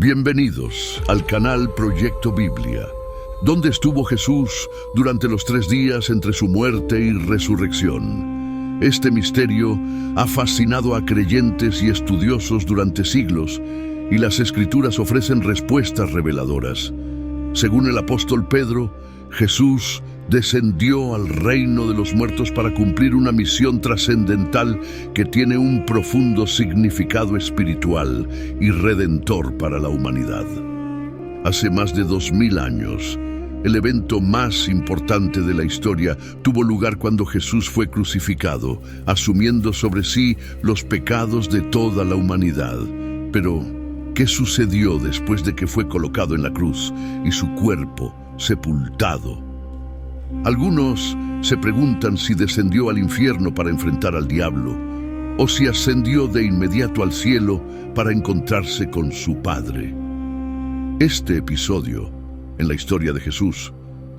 Bienvenidos al canal Proyecto Biblia. ¿Dónde estuvo Jesús durante los 3 días entre su muerte y resurrección? Este misterio ha fascinado a creyentes y estudiosos durante siglos, y las Escrituras ofrecen respuestas reveladoras. Según el apóstol Pedro, Jesús descendió al reino de los muertos para cumplir una misión trascendental que tiene un profundo significado espiritual y redentor para la humanidad. Hace más de 2000 años, el evento más importante de la historia tuvo lugar cuando Jesús fue crucificado, asumiendo sobre sí los pecados de toda la humanidad. Pero, ¿qué sucedió después de que fue colocado en la cruz y su cuerpo sepultado? Algunos se preguntan si descendió al infierno para enfrentar al diablo, o si ascendió de inmediato al cielo para encontrarse con su Padre. Este episodio, en la historia de Jesús,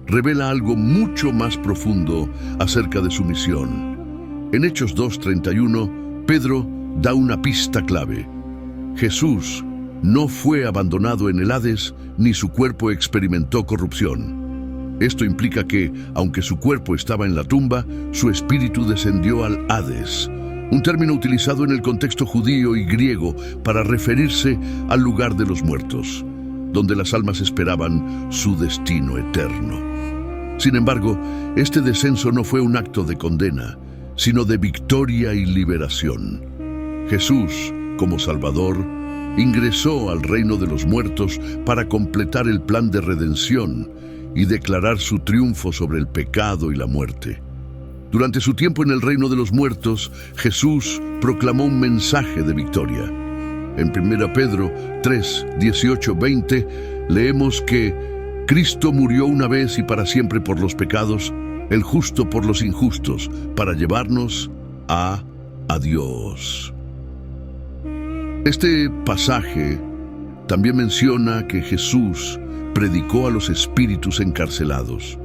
revela algo mucho más profundo acerca de su misión. En Hechos 2:31, Pedro da una pista clave. Jesús no fue abandonado en el Hades, ni su cuerpo experimentó corrupción. Esto implica que, aunque su cuerpo estaba en la tumba, su espíritu descendió al Hades, un término utilizado en el contexto judío y griego para referirse al lugar de los muertos, donde las almas esperaban su destino eterno. Sin embargo, este descenso no fue un acto de condena, sino de victoria y liberación. Jesús, como Salvador, ingresó al reino de los muertos para completar el plan de redención y declarar su triunfo sobre el pecado y la muerte. Durante su tiempo en el reino de los muertos, Jesús proclamó un mensaje de victoria. En 1 Pedro 3, 18, 20, leemos que Cristo murió una vez y para siempre por los pecados, el justo por los injustos, para llevarnos a Dios. Este pasaje también menciona que Jesús predicó a los espíritus encarcelados.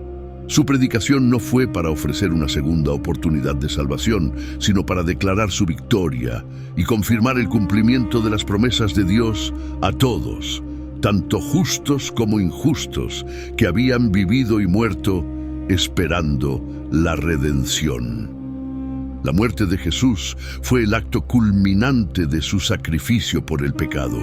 Su predicación no fue para ofrecer una segunda oportunidad de salvación, sino para declarar su victoria y confirmar el cumplimiento de las promesas de Dios a todos, tanto justos como injustos, que habían vivido y muerto esperando la redención. La muerte de Jesús fue el acto culminante de su sacrificio por el pecado.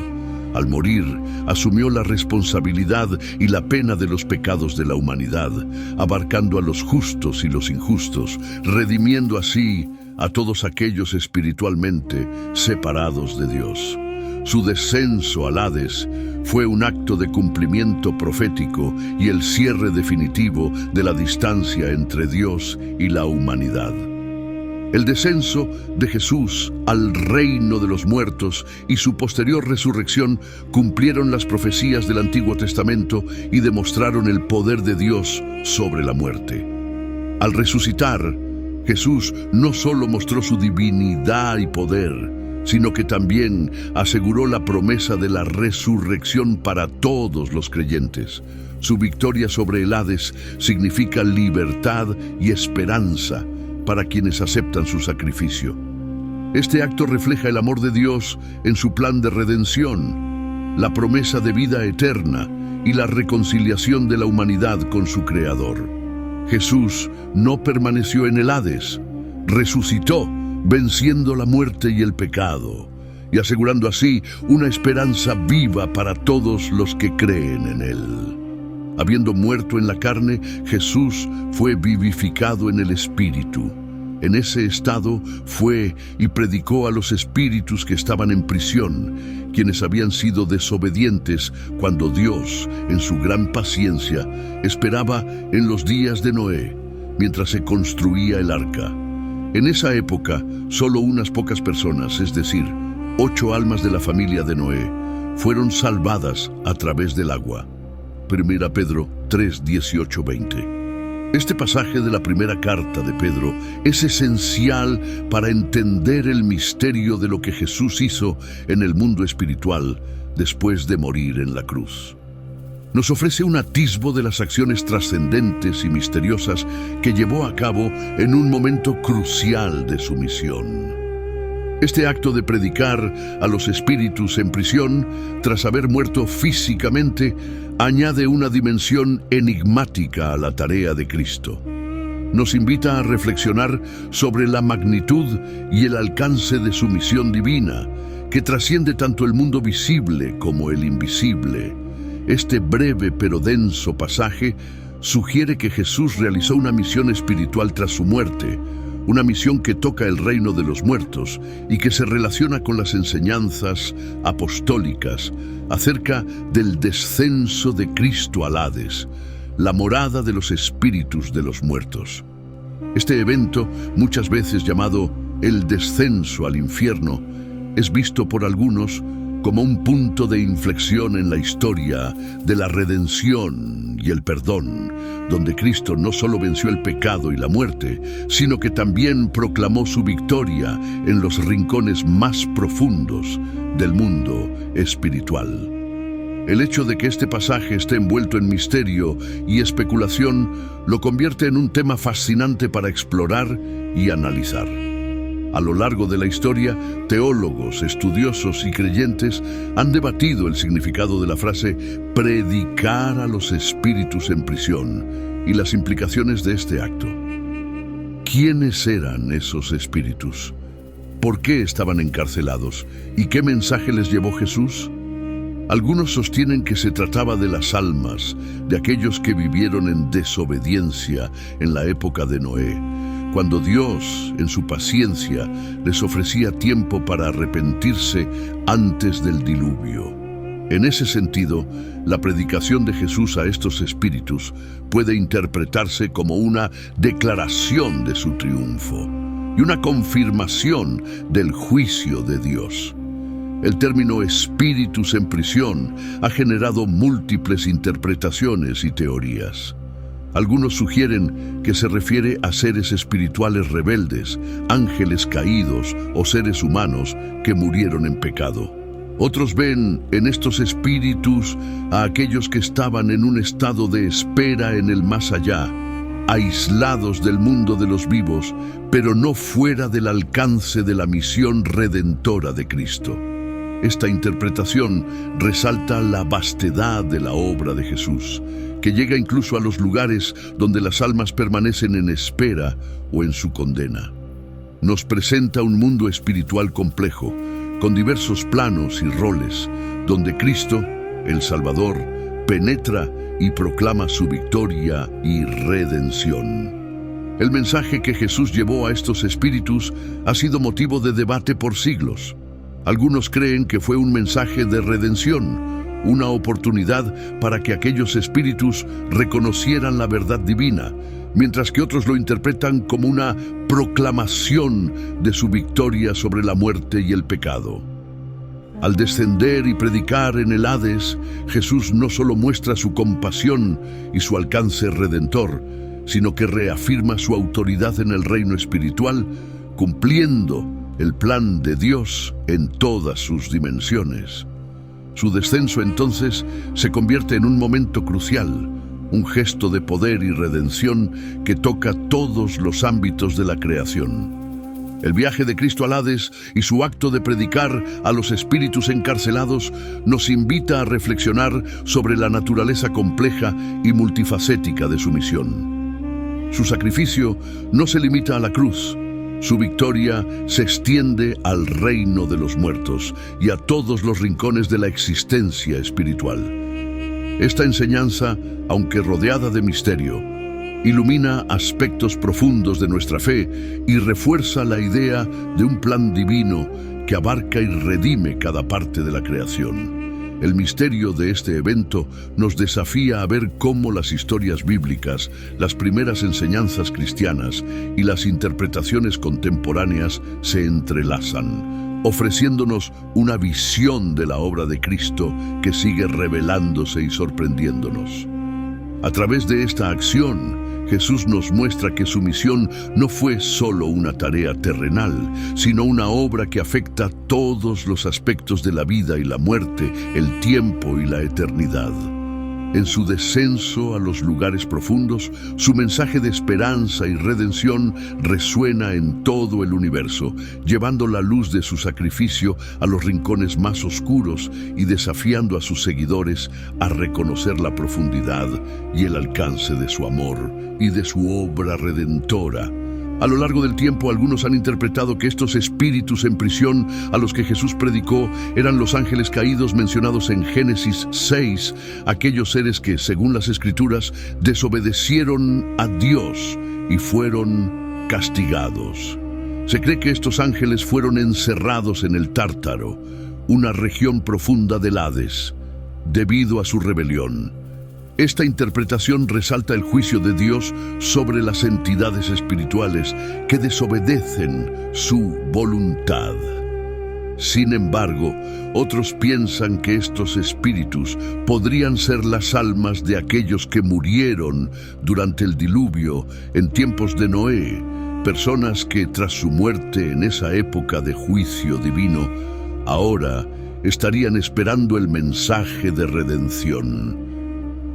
Al morir, asumió la responsabilidad y la pena de los pecados de la humanidad, abarcando a los justos y los injustos, redimiendo así a todos aquellos espiritualmente separados de Dios. Su descenso al Hades fue un acto de cumplimiento profético y el cierre definitivo de la distancia entre Dios y la humanidad. El descenso de Jesús al reino de los muertos y su posterior resurrección cumplieron las profecías del Antiguo Testamento y demostraron el poder de Dios sobre la muerte. Al resucitar, Jesús no solo mostró su divinidad y poder, sino que también aseguró la promesa de la resurrección para todos los creyentes. Su victoria sobre el Hades significa libertad y esperanza para quienes aceptan su sacrificio. Este acto refleja el amor de Dios en su plan de redención, la promesa de vida eterna y la reconciliación de la humanidad con su Creador. Jesús no permaneció en el Hades, resucitó, venciendo la muerte y el pecado, y asegurando así una esperanza viva para todos los que creen en Él. Habiendo muerto en la carne, Jesús fue vivificado en el Espíritu. En ese estado fue y predicó a los espíritus que estaban en prisión, quienes habían sido desobedientes cuando Dios, en su gran paciencia, esperaba en los días de Noé, mientras se construía el arca. En esa época, solo unas pocas personas, es decir, 8 almas de la familia de Noé, fueron salvadas a través del agua. 1 Pedro 3, 18, 20. Este pasaje de la primera carta de Pedro es esencial para entender el misterio de lo que Jesús hizo en el mundo espiritual después de morir en la cruz. Nos ofrece un atisbo de las acciones trascendentes y misteriosas que llevó a cabo en un momento crucial de su misión. Este acto de predicar a los espíritus en prisión, tras haber muerto físicamente, añade una dimensión enigmática a la tarea de Cristo. Nos invita a reflexionar sobre la magnitud y el alcance de su misión divina, que trasciende tanto el mundo visible como el invisible. Este breve pero denso pasaje sugiere que Jesús realizó una misión espiritual tras su muerte, una misión que toca el reino de los muertos y que se relaciona con las enseñanzas apostólicas acerca del descenso de Cristo al Hades, la morada de los espíritus de los muertos. Este evento, muchas veces llamado el descenso al infierno, es visto por algunos como un punto de inflexión en la historia de la redención y el perdón, donde Cristo no solo venció el pecado y la muerte, sino que también proclamó su victoria en los rincones más profundos del mundo espiritual. El hecho de que este pasaje esté envuelto en misterio y especulación lo convierte en un tema fascinante para explorar y analizar. A lo largo de la historia, teólogos, estudiosos y creyentes han debatido el significado de la frase predicar a los espíritus en prisión y las implicaciones de este acto. ¿Quiénes eran esos espíritus? ¿Por qué estaban encarcelados? ¿Y qué mensaje les llevó Jesús? Algunos sostienen que se trataba de las almas de aquellos que vivieron en desobediencia en la época de Noé, cuando Dios, en su paciencia, les ofrecía tiempo para arrepentirse antes del diluvio. En ese sentido, la predicación de Jesús a estos espíritus puede interpretarse como una declaración de su triunfo y una confirmación del juicio de Dios. El término espíritus en prisión ha generado múltiples interpretaciones y teorías. Algunos sugieren que se refiere a seres espirituales rebeldes, ángeles caídos o seres humanos que murieron en pecado. Otros ven en estos espíritus a aquellos que estaban en un estado de espera en el más allá, aislados del mundo de los vivos, pero no fuera del alcance de la misión redentora de Cristo. Esta interpretación resalta la vastedad de la obra de Jesús, que llega incluso a los lugares donde las almas permanecen en espera o en su condena. Nos presenta un mundo espiritual complejo, con diversos planos y roles, donde Cristo, el Salvador, penetra y proclama su victoria y redención. El mensaje que Jesús llevó a estos espíritus ha sido motivo de debate por siglos. Algunos creen que fue un mensaje de redención, una oportunidad para que aquellos espíritus reconocieran la verdad divina, mientras que otros lo interpretan como una proclamación de su victoria sobre la muerte y el pecado. Al descender y predicar en el Hades, Jesús no solo muestra su compasión y su alcance redentor, sino que reafirma su autoridad en el reino espiritual, cumpliendo el plan de Dios en todas sus dimensiones. Su descenso entonces se convierte en un momento crucial, un gesto de poder y redención que toca todos los ámbitos de la creación. El viaje de Cristo al Hades y su acto de predicar a los espíritus encarcelados nos invita a reflexionar sobre la naturaleza compleja y multifacética de su misión. Su sacrificio no se limita a la cruz. Su victoria se extiende al reino de los muertos y a todos los rincones de la existencia espiritual. Esta enseñanza, aunque rodeada de misterio, ilumina aspectos profundos de nuestra fe y refuerza la idea de un plan divino que abarca y redime cada parte de la creación. El misterio de este evento nos desafía a ver cómo las historias bíblicas, las primeras enseñanzas cristianas y las interpretaciones contemporáneas se entrelazan, ofreciéndonos una visión de la obra de Cristo que sigue revelándose y sorprendiéndonos. A través de esta acción, Jesús nos muestra que su misión no fue solo una tarea terrenal, sino una obra que afecta todos los aspectos de la vida y la muerte, el tiempo y la eternidad. En su descenso a los lugares profundos, su mensaje de esperanza y redención resuena en todo el universo, llevando la luz de su sacrificio a los rincones más oscuros y desafiando a sus seguidores a reconocer la profundidad y el alcance de su amor y de su obra redentora. A lo largo del tiempo, algunos han interpretado que estos espíritus en prisión a los que Jesús predicó eran los ángeles caídos mencionados en Génesis 6, aquellos seres que, según las Escrituras, desobedecieron a Dios y fueron castigados. Se cree que estos ángeles fueron encerrados en el Tártaro, una región profunda del Hades, debido a su rebelión. Esta interpretación resalta el juicio de Dios sobre las entidades espirituales que desobedecen su voluntad. Sin embargo, otros piensan que estos espíritus podrían ser las almas de aquellos que murieron durante el diluvio en tiempos de Noé, personas que tras su muerte en esa época de juicio divino, ahora estarían esperando el mensaje de redención.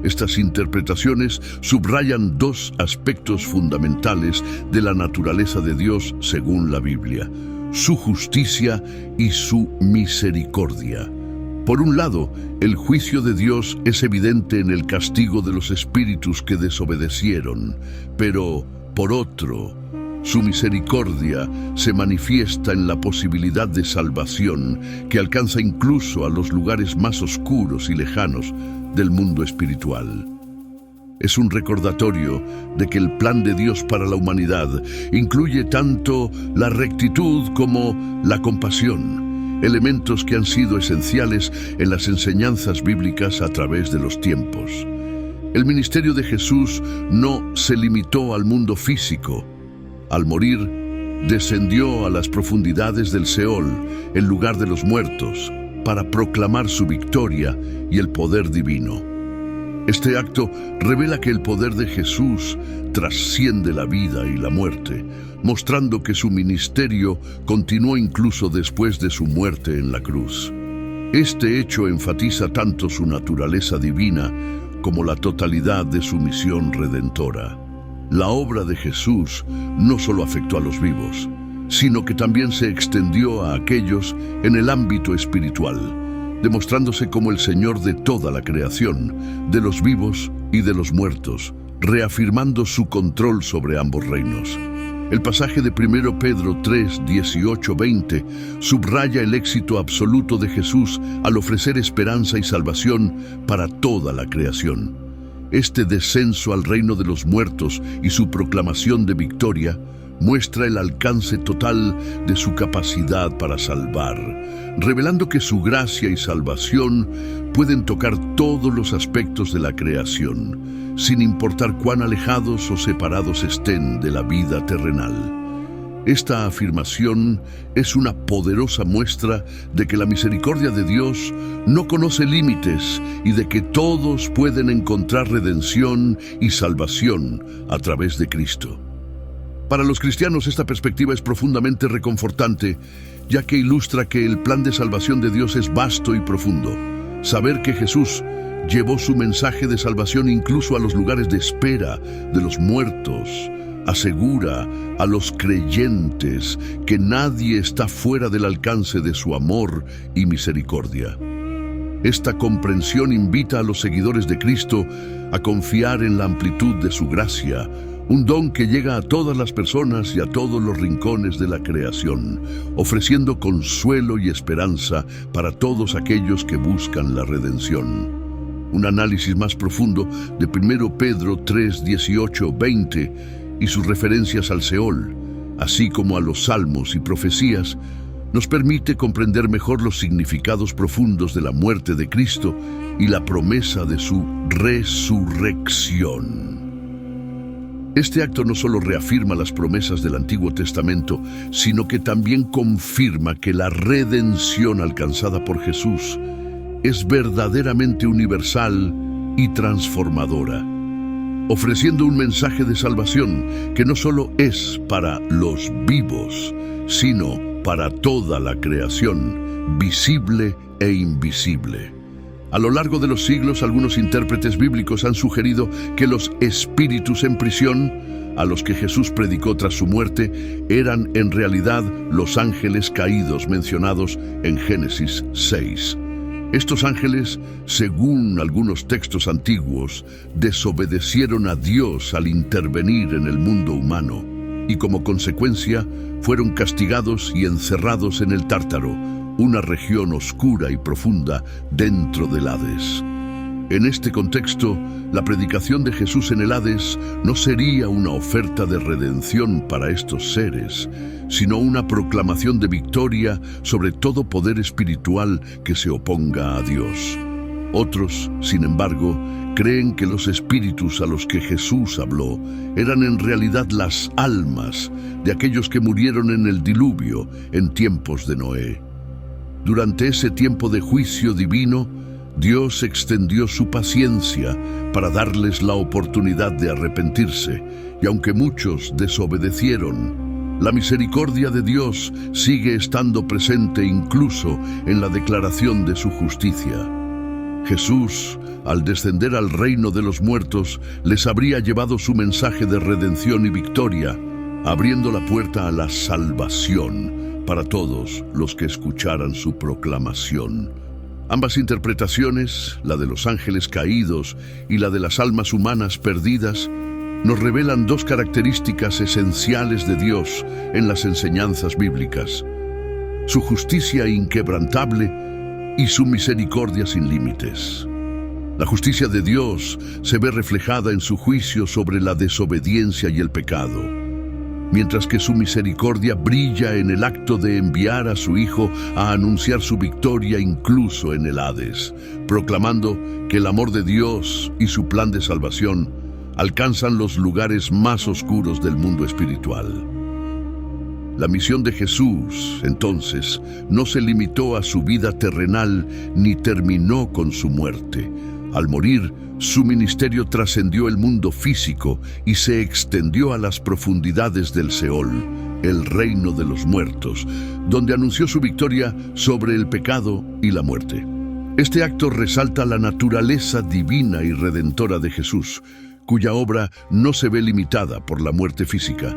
Estas interpretaciones subrayan dos aspectos fundamentales de la naturaleza de Dios según la Biblia: su justicia y su misericordia. Por un lado, el juicio de Dios es evidente en el castigo de los espíritus que desobedecieron, pero, por otro, su misericordia se manifiesta en la posibilidad de salvación que alcanza incluso a los lugares más oscuros y lejanos del mundo espiritual. Es un recordatorio de que el plan de Dios para la humanidad incluye tanto la rectitud como la compasión, elementos que han sido esenciales en las enseñanzas bíblicas a través de los tiempos. El ministerio de Jesús no se limitó al mundo físico. Al morir, descendió a las profundidades del Seol, el lugar de los muertos, para proclamar su victoria y el poder divino. Este acto revela que el poder de Jesús trasciende la vida y la muerte, mostrando que su ministerio continuó incluso después de su muerte en la cruz. Este hecho enfatiza tanto su naturaleza divina como la totalidad de su misión redentora. La obra de Jesús no solo afectó a los vivos, sino que también se extendió a aquellos en el ámbito espiritual, demostrándose como el Señor de toda la creación, de los vivos y de los muertos, reafirmando su control sobre ambos reinos. El pasaje de 1 Pedro 3, 18-20 subraya el éxito absoluto de Jesús al ofrecer esperanza y salvación para toda la creación. Este descenso al reino de los muertos y su proclamación de victoria muestra el alcance total de su capacidad para salvar, revelando que su gracia y salvación pueden tocar todos los aspectos de la creación, sin importar cuán alejados o separados estén de la vida terrenal. Esta afirmación es una poderosa muestra de que la misericordia de Dios no conoce límites y de que todos pueden encontrar redención y salvación a través de Cristo. Para los cristianos, esta perspectiva es profundamente reconfortante, ya que ilustra que el plan de salvación de Dios es vasto y profundo. Saber que Jesús llevó su mensaje de salvación incluso a los lugares de espera de los muertos asegura a los creyentes que nadie está fuera del alcance de su amor y misericordia. Esta comprensión invita a los seguidores de Cristo a confiar en la amplitud de su gracia, un don que llega a todas las personas y a todos los rincones de la creación, ofreciendo consuelo y esperanza para todos aquellos que buscan la redención. Un análisis más profundo de 1 Pedro 3, 18-20 y sus referencias al Seol, así como a los salmos y profecías, nos permite comprender mejor los significados profundos de la muerte de Cristo y la promesa de su resurrección. Este acto no solo reafirma las promesas del Antiguo Testamento, sino que también confirma que la redención alcanzada por Jesús es verdaderamente universal y transformadora, ofreciendo un mensaje de salvación que no solo es para los vivos, sino para toda la creación, visible e invisible. A lo largo de los siglos, algunos intérpretes bíblicos han sugerido que los espíritus en prisión, a los que Jesús predicó tras su muerte, eran en realidad los ángeles caídos mencionados en Génesis 6. Estos ángeles, según algunos textos antiguos, desobedecieron a Dios al intervenir en el mundo humano y como consecuencia fueron castigados y encerrados en el Tártaro, una región oscura y profunda dentro del Hades. En este contexto, la predicación de Jesús en el Hades no sería una oferta de redención para estos seres, sino una proclamación de victoria sobre todo poder espiritual que se oponga a Dios. Otros, sin embargo, creen que los espíritus a los que Jesús habló eran en realidad las almas de aquellos que murieron en el diluvio en tiempos de Noé. Durante ese tiempo de juicio divino, Dios extendió su paciencia para darles la oportunidad de arrepentirse, y aunque muchos desobedecieron, la misericordia de Dios sigue estando presente incluso en la declaración de su justicia. Jesús, al descender al reino de los muertos, les habría llevado su mensaje de redención y victoria, abriendo la puerta a la salvación para todos los que escucharan su proclamación. Ambas interpretaciones, la de los ángeles caídos y la de las almas humanas perdidas, nos revelan dos características esenciales de Dios en las enseñanzas bíblicas: su justicia inquebrantable y su misericordia sin límites. La justicia de Dios se ve reflejada en su juicio sobre la desobediencia y el pecado, mientras que su misericordia brilla en el acto de enviar a su Hijo a anunciar su victoria incluso en el Hades, proclamando que el amor de Dios y su plan de salvación alcanzan los lugares más oscuros del mundo espiritual. La misión de Jesús, entonces, no se limitó a su vida terrenal ni terminó con su muerte. Al morir, su ministerio trascendió el mundo físico y se extendió a las profundidades del Seol, el reino de los muertos, donde anunció su victoria sobre el pecado y la muerte. Este acto resalta la naturaleza divina y redentora de Jesús, cuya obra no se ve limitada por la muerte física.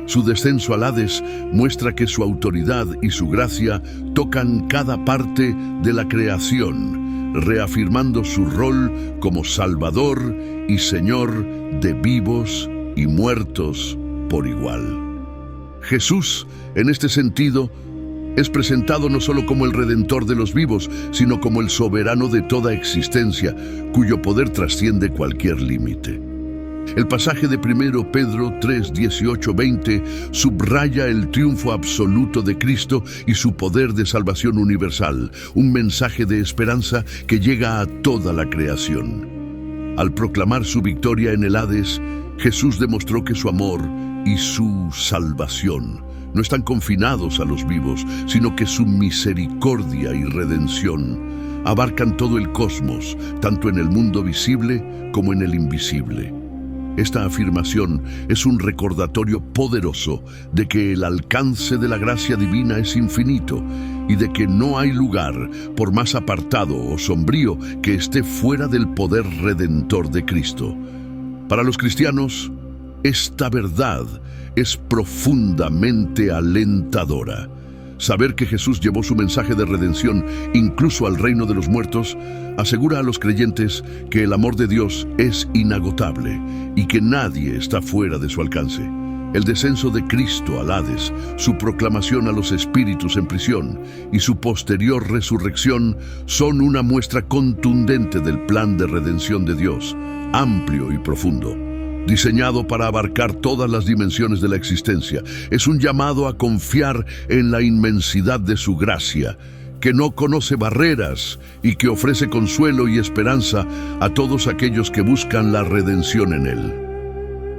Su descenso al Hades muestra que su autoridad y su gracia tocan cada parte de la creación, reafirmando su rol como Salvador y Señor de vivos y muertos por igual. Jesús, en este sentido, es presentado no solo como el Redentor de los vivos, sino como el soberano de toda existencia, cuyo poder trasciende cualquier límite. El pasaje de 1 Pedro 3, 18, 20 subraya el triunfo absoluto de Cristo y su poder de salvación universal, un mensaje de esperanza que llega a toda la creación. Al proclamar su victoria en el Hades, Jesús demostró que su amor y su salvación no están confinados a los vivos, sino que su misericordia y redención abarcan todo el cosmos, tanto en el mundo visible como en el invisible. Esta afirmación es un recordatorio poderoso de que el alcance de la gracia divina es infinito y de que no hay lugar, por más apartado o sombrío, que esté fuera del poder redentor de Cristo. Para los cristianos, esta verdad es profundamente alentadora. Saber que Jesús llevó su mensaje de redención incluso al reino de los muertos asegura a los creyentes que el amor de Dios es inagotable y que nadie está fuera de su alcance. El descenso de Cristo al Hades, su proclamación a los espíritus en prisión y su posterior resurrección son una muestra contundente del plan de redención de Dios, amplio y profundo, diseñado para abarcar todas las dimensiones de la existencia. Es un llamado a confiar en la inmensidad de su gracia, que no conoce barreras y que ofrece consuelo y esperanza a todos aquellos que buscan la redención en Él.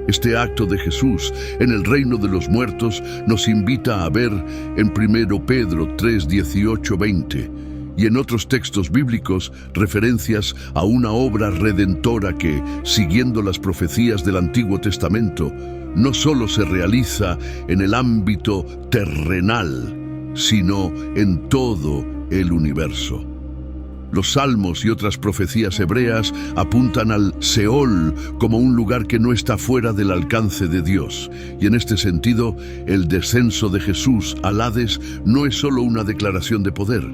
Este acto de Jesús en el reino de los muertos nos invita a ver en 1 Pedro 3, 18, 20 y en otros textos bíblicos referencias a una obra redentora que, siguiendo las profecías del Antiguo Testamento, no solo se realiza en el ámbito terrenal, sino en todo el universo. Los salmos y otras profecías hebreas apuntan al Seol como un lugar que no está fuera del alcance de Dios. Y en este sentido, el descenso de Jesús al Hades no es solo una declaración de poder,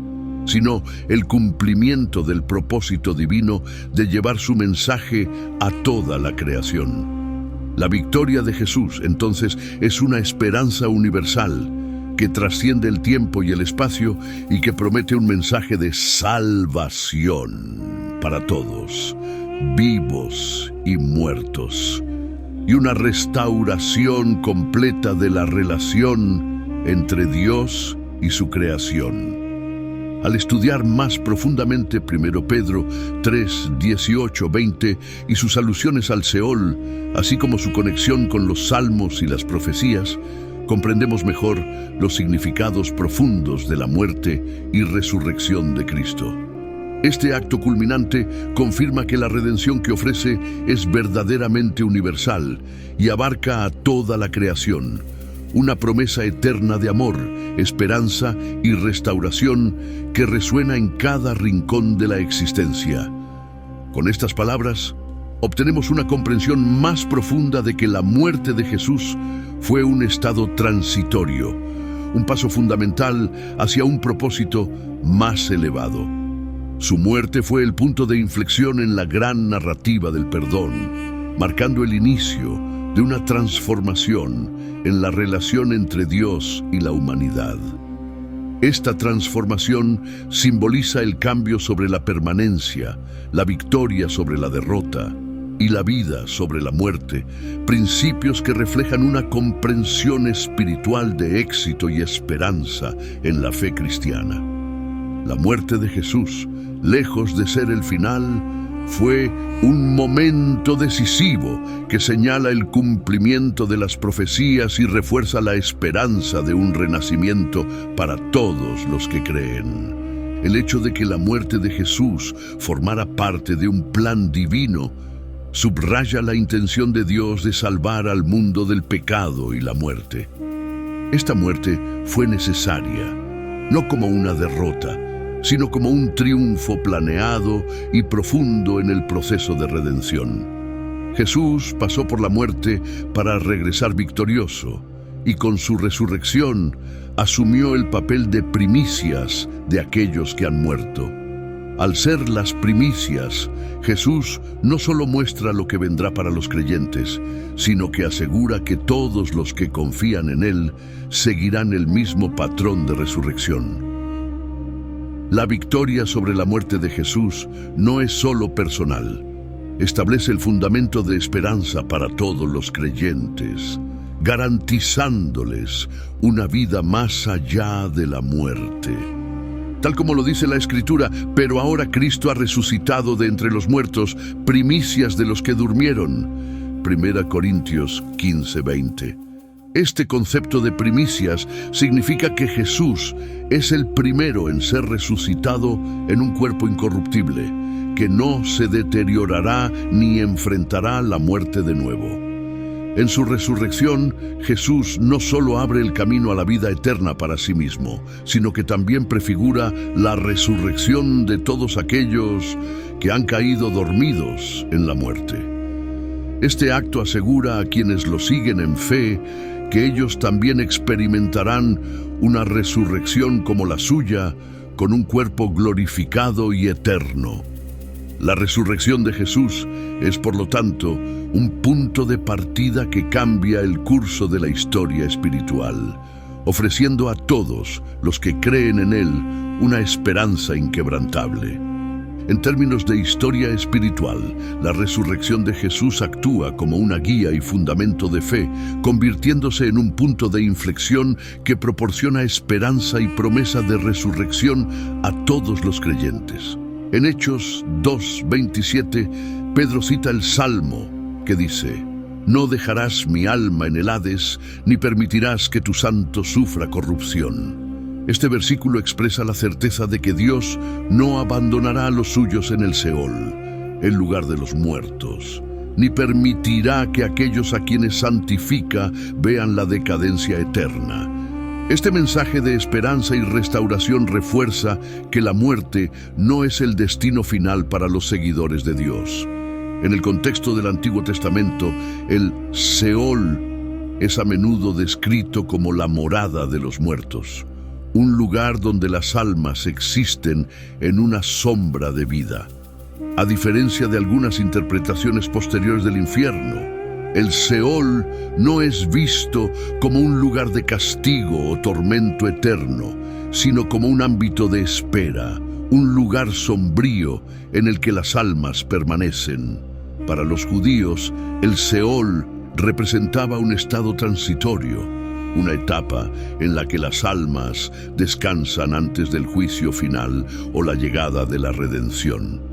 sino el cumplimiento del propósito divino de llevar su mensaje a toda la creación. La victoria de Jesús, entonces, es una esperanza universal que trasciende el tiempo y el espacio y que promete un mensaje de salvación para todos, vivos y muertos, y una restauración completa de la relación entre Dios y su creación. Al estudiar más profundamente 1 Pedro 3, 18, 20 y sus alusiones al Seol, así como su conexión con los salmos y las profecías, comprendemos mejor los significados profundos de la muerte y resurrección de Cristo. Este acto culminante confirma que la redención que ofrece es verdaderamente universal y abarca a toda la creación, una promesa eterna de amor, esperanza y restauración que resuena en cada rincón de la existencia. Con estas palabras, obtenemos una comprensión más profunda de que la muerte de Jesús fue un estado transitorio, un paso fundamental hacia un propósito más elevado. Su muerte fue el punto de inflexión en la gran narrativa del perdón, marcando el inicio de una transformación en la relación entre Dios y la humanidad. Esta transformación simboliza el cambio sobre la permanencia, la victoria sobre la derrota y la vida sobre la muerte, principios que reflejan una comprensión espiritual de éxito y esperanza en la fe cristiana. La muerte de Jesús, lejos de ser el final, fue un momento decisivo que señala el cumplimiento de las profecías y refuerza la esperanza de un renacimiento para todos los que creen. El hecho de que la muerte de Jesús formara parte de un plan divino subraya la intención de Dios de salvar al mundo del pecado y la muerte. Esta muerte fue necesaria, no como una derrota, sino como un triunfo planeado y profundo en el proceso de redención. Jesús pasó por la muerte para regresar victorioso, y con su resurrección asumió el papel de primicias de aquellos que han muerto. Al ser las primicias, Jesús no solo muestra lo que vendrá para los creyentes, sino que asegura que todos los que confían en Él seguirán el mismo patrón de resurrección. La victoria sobre la muerte de Jesús no es solo personal. Establece el fundamento de esperanza para todos los creyentes, garantizándoles una vida más allá de la muerte. Tal como lo dice la Escritura, pero ahora Cristo ha resucitado de entre los muertos, primicias de los que durmieron. 1 Corintios 15, 20. Este concepto de primicias significa que Jesús es el primero en ser resucitado en un cuerpo incorruptible, que no se deteriorará ni enfrentará la muerte de nuevo. En su resurrección, Jesús no solo abre el camino a la vida eterna para sí mismo, sino que también prefigura la resurrección de todos aquellos que han caído dormidos en la muerte. Este acto asegura a quienes lo siguen en fe que ellos también experimentarán una resurrección como la suya, con un cuerpo glorificado y eterno. La resurrección de Jesús es, por lo tanto, un punto de partida que cambia el curso de la historia espiritual, ofreciendo a todos los que creen en Él una esperanza inquebrantable. En términos de historia espiritual, la resurrección de Jesús actúa como una guía y fundamento de fe, convirtiéndose en un punto de inflexión que proporciona esperanza y promesa de resurrección a todos los creyentes. En Hechos 2:27, Pedro cita el Salmo que dice: «No dejarás mi alma en el Hades, ni permitirás que tu santo sufra corrupción». Este versículo expresa la certeza de que Dios no abandonará a los suyos en el Seol, el lugar de los muertos, ni permitirá que aquellos a quienes santifica vean la decadencia eterna. Este mensaje de esperanza y restauración refuerza que la muerte no es el destino final para los seguidores de Dios. En el contexto del Antiguo Testamento, el Seol es a menudo descrito como la morada de los muertos, un lugar donde las almas existen en una sombra de vida. A diferencia de algunas interpretaciones posteriores del infierno, el Seol no es visto como un lugar de castigo o tormento eterno, sino como un ámbito de espera, un lugar sombrío en el que las almas permanecen. Para los judíos, el Seol representaba un estado transitorio, una etapa en la que las almas descansan antes del juicio final o la llegada de la redención.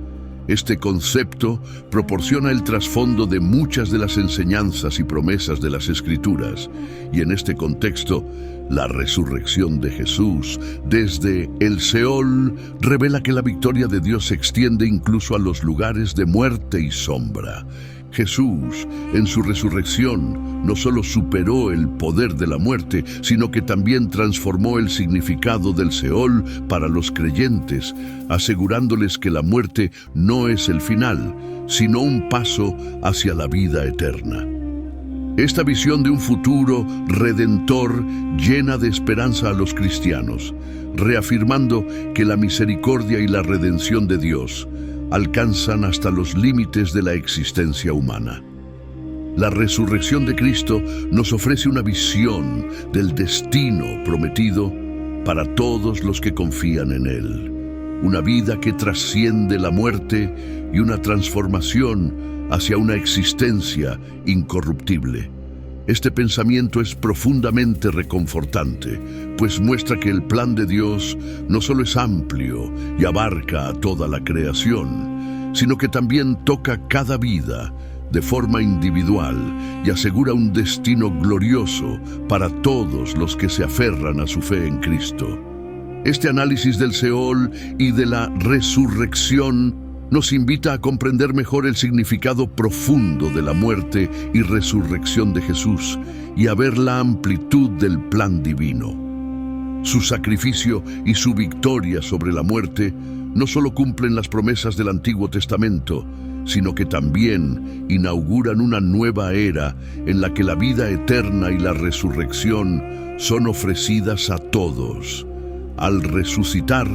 Este concepto proporciona el trasfondo de muchas de las enseñanzas y promesas de las Escrituras, y en este contexto, la resurrección de Jesús desde el Seol revela que la victoria de Dios se extiende incluso a los lugares de muerte y sombra. Jesús, en su resurrección, no solo superó el poder de la muerte, sino que también transformó el significado del Seol para los creyentes, asegurándoles que la muerte no es el final, sino un paso hacia la vida eterna. Esta visión de un futuro redentor llena de esperanza a los cristianos, reafirmando que la misericordia y la redención de Dios alcanzan hasta los límites de la existencia humana. La resurrección de Cristo nos ofrece una visión del destino prometido para todos los que confían en Él. Una vida que trasciende la muerte y una transformación hacia una existencia incorruptible. Este pensamiento es profundamente reconfortante, pues muestra que el plan de Dios no solo es amplio y abarca a toda la creación, sino que también toca cada vida de forma individual y asegura un destino glorioso para todos los que se aferran a su fe en Cristo. Este análisis del Seol y de la resurrección nos invita a comprender mejor el significado profundo de la muerte y resurrección de Jesús y a ver la amplitud del plan divino. Su sacrificio y su victoria sobre la muerte no solo cumplen las promesas del Antiguo Testamento, sino que también inauguran una nueva era en la que la vida eterna y la resurrección son ofrecidas a todos. Al resucitar,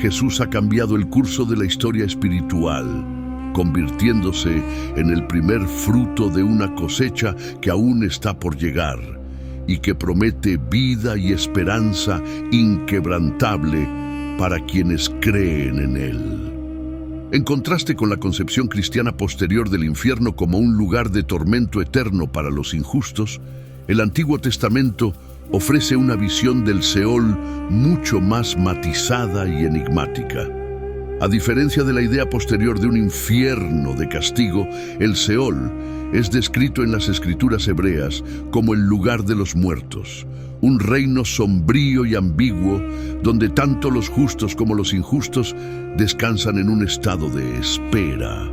Jesús ha cambiado el curso de la historia espiritual, convirtiéndose en el primer fruto de una cosecha que aún está por llegar y que promete vida y esperanza inquebrantable para quienes creen en Él. En contraste con la concepción cristiana posterior del infierno como un lugar de tormento eterno para los injustos, el Antiguo Testamento ofrece una visión del Seol mucho más matizada y enigmática. A diferencia de la idea posterior de un infierno de castigo, el Seol es descrito en las Escrituras hebreas como el lugar de los muertos, un reino sombrío y ambiguo donde tanto los justos como los injustos descansan en un estado de espera.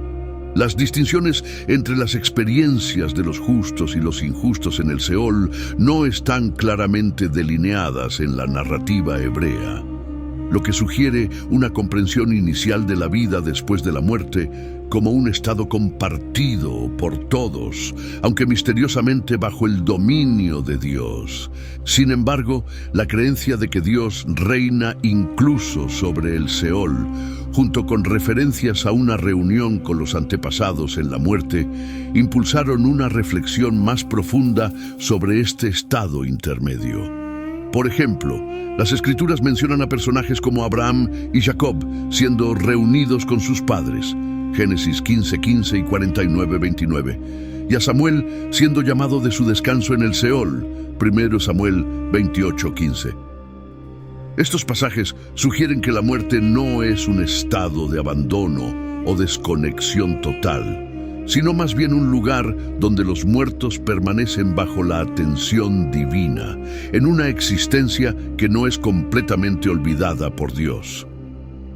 Las distinciones entre las experiencias de los justos y los injustos en el Seol no están claramente delineadas en la narrativa hebrea, lo que sugiere una comprensión inicial de la vida después de la muerte como un estado compartido por todos, aunque misteriosamente bajo el dominio de Dios. Sin embargo, la creencia de que Dios reina incluso sobre el Seol, junto con referencias a una reunión con los antepasados en la muerte, impulsaron una reflexión más profunda sobre este estado intermedio. Por ejemplo, las Escrituras mencionan a personajes como Abraham y Jacob siendo reunidos con sus padres, Génesis 15:15 y 49:29, y a Samuel siendo llamado de su descanso en el Seol, 1 Samuel 28:15. Estos pasajes sugieren que la muerte no es un estado de abandono o desconexión total, sino más bien un lugar donde los muertos permanecen bajo la atención divina, en una existencia que no es completamente olvidada por Dios.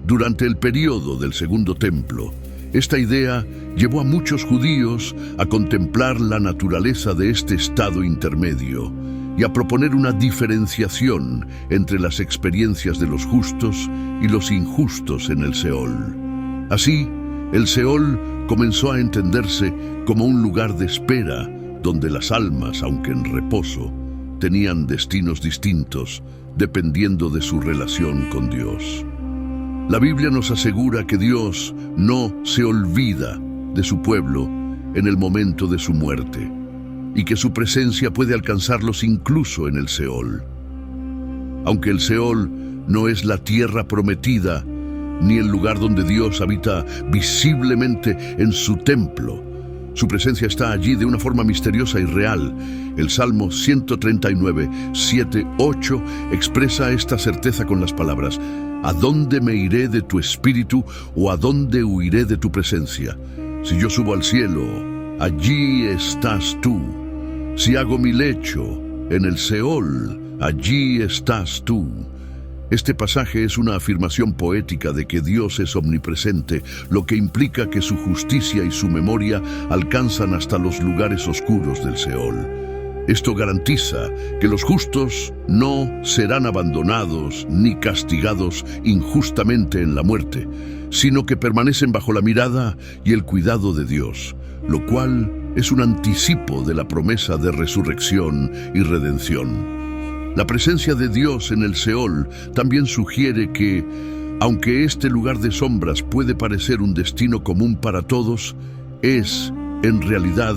Durante el período del Segundo Templo, esta idea llevó a muchos judíos a contemplar la naturaleza de este estado intermedio y a proponer una diferenciación entre las experiencias de los justos y los injustos en el Seol. Así, el Seol comenzó a entenderse como un lugar de espera donde las almas, aunque en reposo, tenían destinos distintos dependiendo de su relación con Dios. La Biblia nos asegura que Dios no se olvida de su pueblo en el momento de su muerte y que su presencia puede alcanzarlos incluso en el Seol. Aunque el Seol no es la tierra prometida ni el lugar donde Dios habita visiblemente en su templo, su presencia está allí de una forma misteriosa y real. El Salmo 139, 7, 8 expresa esta certeza con las palabras: ¿A dónde me iré de tu espíritu o a dónde huiré de tu presencia? Si yo subo al cielo, allí estás tú. Si hago mi lecho en el Seol, allí estás tú. Este pasaje es una afirmación poética de que Dios es omnipresente, lo que implica que su justicia y su memoria alcanzan hasta los lugares oscuros del Seol. Esto garantiza que los justos no serán abandonados ni castigados injustamente en la muerte, sino que permanecen bajo la mirada y el cuidado de Dios, lo cual es un anticipo de la promesa de resurrección y redención. La presencia de Dios en el Seol también sugiere que, aunque este lugar de sombras puede parecer un destino común para todos, es, en realidad,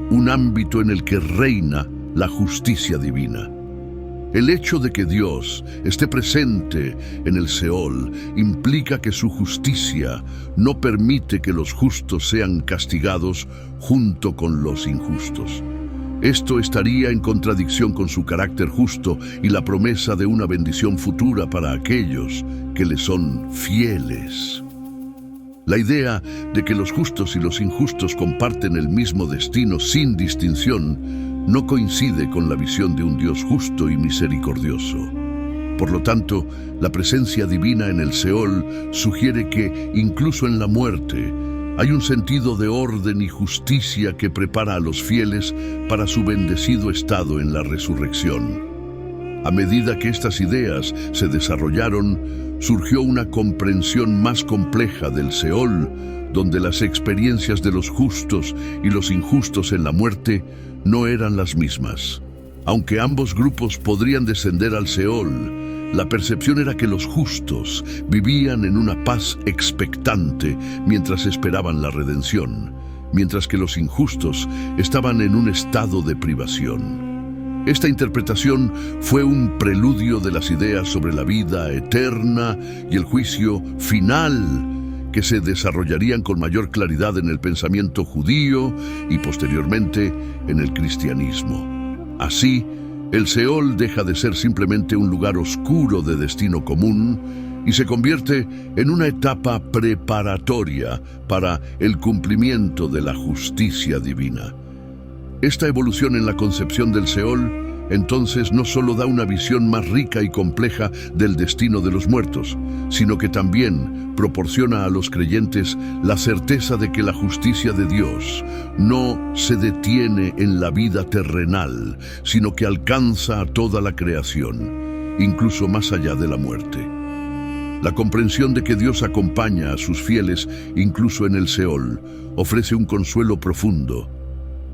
un ámbito en el que reina la justicia divina. El hecho de que Dios esté presente en el Seol implica que su justicia no permite que los justos sean castigados junto con los injustos. Esto estaría en contradicción con su carácter justo y la promesa de una bendición futura para aquellos que le son fieles. La idea de que los justos y los injustos comparten el mismo destino sin distinción no coincide con la visión de un Dios justo y misericordioso. Por lo tanto, la presencia divina en el Seol sugiere que, incluso en la muerte, hay un sentido de orden y justicia que prepara a los fieles para su bendecido estado en la resurrección. A medida que estas ideas se desarrollaron, surgió una comprensión más compleja del Seol, donde las experiencias de los justos y los injustos en la muerte no eran las mismas. Aunque ambos grupos podrían descender al Seol, la percepción era que los justos vivían en una paz expectante mientras esperaban la redención, mientras que los injustos estaban en un estado de privación. Esta interpretación fue un preludio de las ideas sobre la vida eterna y el juicio final que se desarrollarían con mayor claridad en el pensamiento judío y posteriormente en el cristianismo. Así, el Seol deja de ser simplemente un lugar oscuro de destino común y se convierte en una etapa preparatoria para el cumplimiento de la justicia divina. Esta evolución en la concepción del Seol entonces no solo da una visión más rica y compleja del destino de los muertos, sino que también proporciona a los creyentes la certeza de que la justicia de Dios no se detiene en la vida terrenal, sino que alcanza a toda la creación, incluso más allá de la muerte. La comprensión de que Dios acompaña a sus fieles incluso en el Seol ofrece un consuelo profundo,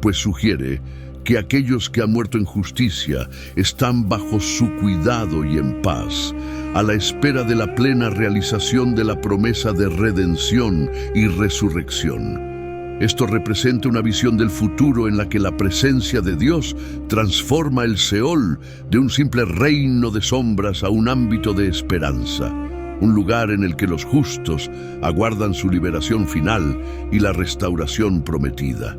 pues sugiere que aquellos que han muerto en justicia están bajo su cuidado y en paz, a la espera de la plena realización de la promesa de redención y resurrección. Esto representa una visión del futuro en la que la presencia de Dios transforma el Seol de un simple reino de sombras a un ámbito de esperanza, un lugar en el que los justos aguardan su liberación final y la restauración prometida.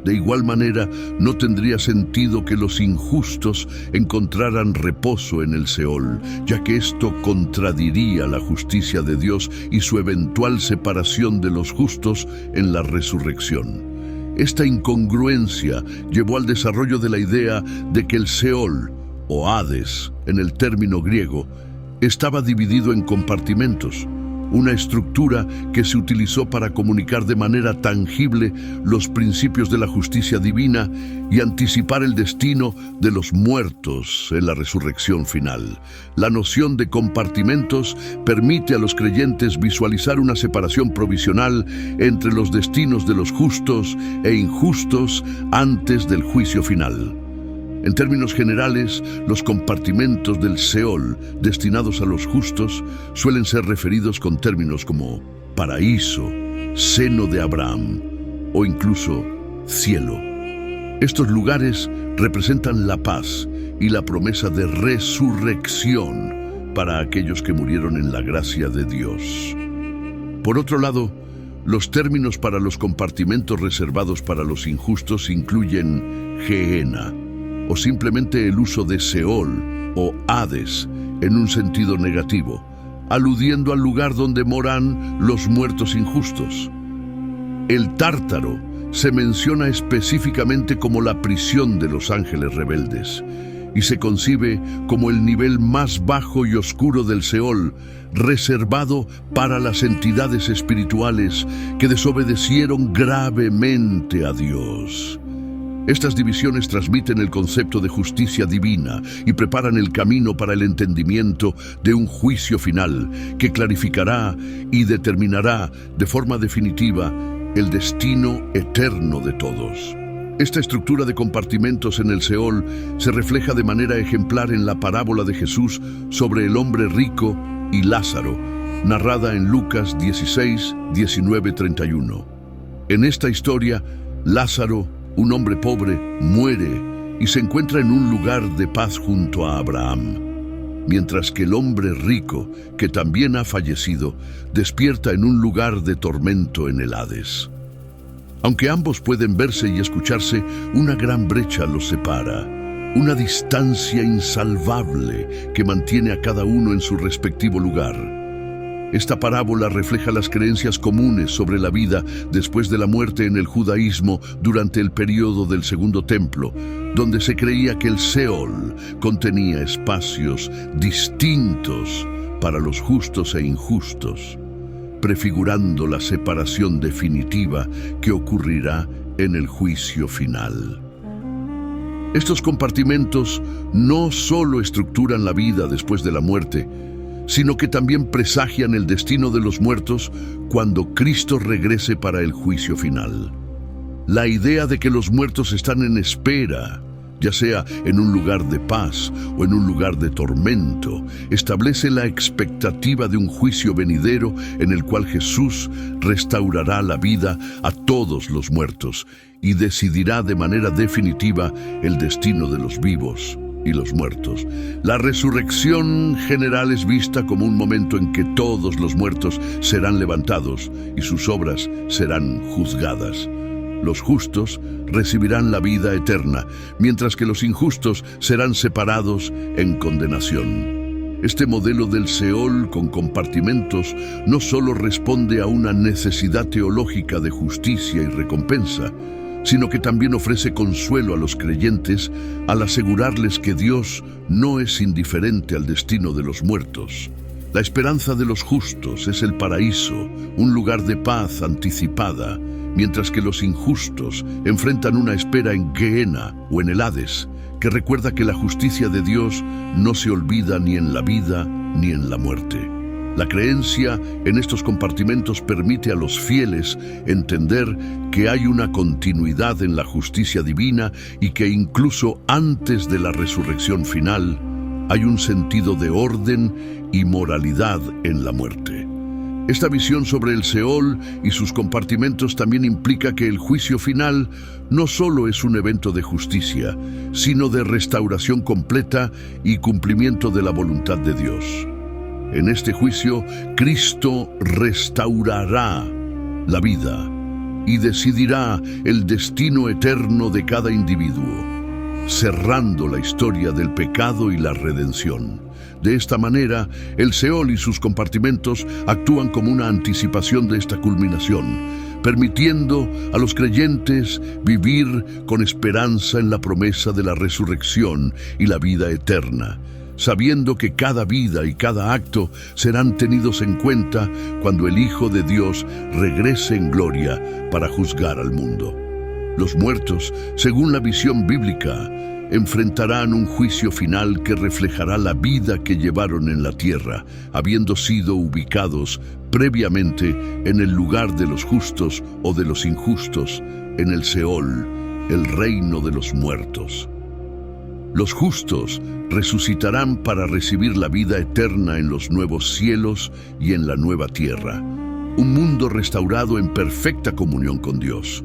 De igual manera, no tendría sentido que los injustos encontraran reposo en el Seol, ya que esto contradiría la justicia de Dios y su eventual separación de los justos en la resurrección. Esta incongruencia llevó al desarrollo de la idea de que el Seol, o Hades en el término griego, estaba dividido en compartimentos, una estructura que se utilizó para comunicar de manera tangible los principios de la justicia divina y anticipar el destino de los muertos en la resurrección final. La noción de compartimentos permite a los creyentes visualizar una separación provisional entre los destinos de los justos e injustos antes del juicio final. En términos generales, los compartimentos del Seol destinados a los justos suelen ser referidos con términos como paraíso, seno de Abraham o incluso cielo. Estos lugares representan la paz y la promesa de resurrección para aquellos que murieron en la gracia de Dios. Por otro lado, los términos para los compartimentos reservados para los injustos incluyen Gehenna, o simplemente el uso de Seol o Hades en un sentido negativo, aludiendo al lugar donde moran los muertos injustos. El Tártaro se menciona específicamente como la prisión de los ángeles rebeldes y se concibe como el nivel más bajo y oscuro del Seol, reservado para las entidades espirituales que desobedecieron gravemente a Dios. Estas divisiones transmiten el concepto de justicia divina y preparan el camino para el entendimiento de un juicio final que clarificará y determinará de forma definitiva el destino eterno de todos. Esta estructura de compartimentos en el Seol se refleja de manera ejemplar en la parábola de Jesús sobre el hombre rico y Lázaro, narrada en Lucas 16, 19, 31. En esta historia, Lázaro, un hombre pobre, muere y se encuentra en un lugar de paz junto a Abraham, mientras que el hombre rico, que también ha fallecido, despierta en un lugar de tormento en el Hades. Aunque ambos pueden verse y escucharse, una gran brecha los separa, una distancia insalvable que mantiene a cada uno en su respectivo lugar. Esta parábola refleja las creencias comunes sobre la vida después de la muerte en el judaísmo durante el período del Segundo Templo, donde se creía que el Seol contenía espacios distintos para los justos e injustos, prefigurando la separación definitiva que ocurrirá en el juicio final. Estos compartimentos no solo estructuran la vida después de la muerte, sino que también presagian el destino de los muertos cuando Cristo regrese para el juicio final. La idea de que los muertos están en espera, ya sea en un lugar de paz o en un lugar de tormento, establece la expectativa de un juicio venidero en el cual Jesús restaurará la vida a todos los muertos y decidirá de manera definitiva el destino de los vivos y los muertos. La resurrección general es vista como un momento en que todos los muertos serán levantados y sus obras serán juzgadas. Los justos recibirán la vida eterna, mientras que los injustos serán separados en condenación. Este modelo del Seol con compartimentos no solo responde a una necesidad teológica de justicia y recompensa, sino que también ofrece consuelo a los creyentes al asegurarles que Dios no es indiferente al destino de los muertos. La esperanza de los justos es el paraíso, un lugar de paz anticipada, mientras que los injustos enfrentan una espera en Gehenna o en el Hades, que recuerda que la justicia de Dios no se olvida ni en la vida ni en la muerte. La creencia en estos compartimentos permite a los fieles entender que hay una continuidad en la justicia divina y que incluso antes de la resurrección final hay un sentido de orden y moralidad en la muerte. Esta visión sobre el Seol y sus compartimentos también implica que el juicio final no solo es un evento de justicia, sino de restauración completa y cumplimiento de la voluntad de Dios. En este juicio, Cristo restaurará la vida y decidirá el destino eterno de cada individuo, cerrando la historia del pecado y la redención. De esta manera, el Seol y sus compartimentos actúan como una anticipación de esta culminación, permitiendo a los creyentes vivir con esperanza en la promesa de la resurrección y la vida eterna, sabiendo que cada vida y cada acto serán tenidos en cuenta cuando el Hijo de Dios regrese en gloria para juzgar al mundo. Los muertos, según la visión bíblica, enfrentarán un juicio final que reflejará la vida que llevaron en la tierra, habiendo sido ubicados previamente en el lugar de los justos o de los injustos, en el Seol, el reino de los muertos. Los justos resucitarán para recibir la vida eterna en los nuevos cielos y en la nueva tierra, un mundo restaurado en perfecta comunión con Dios.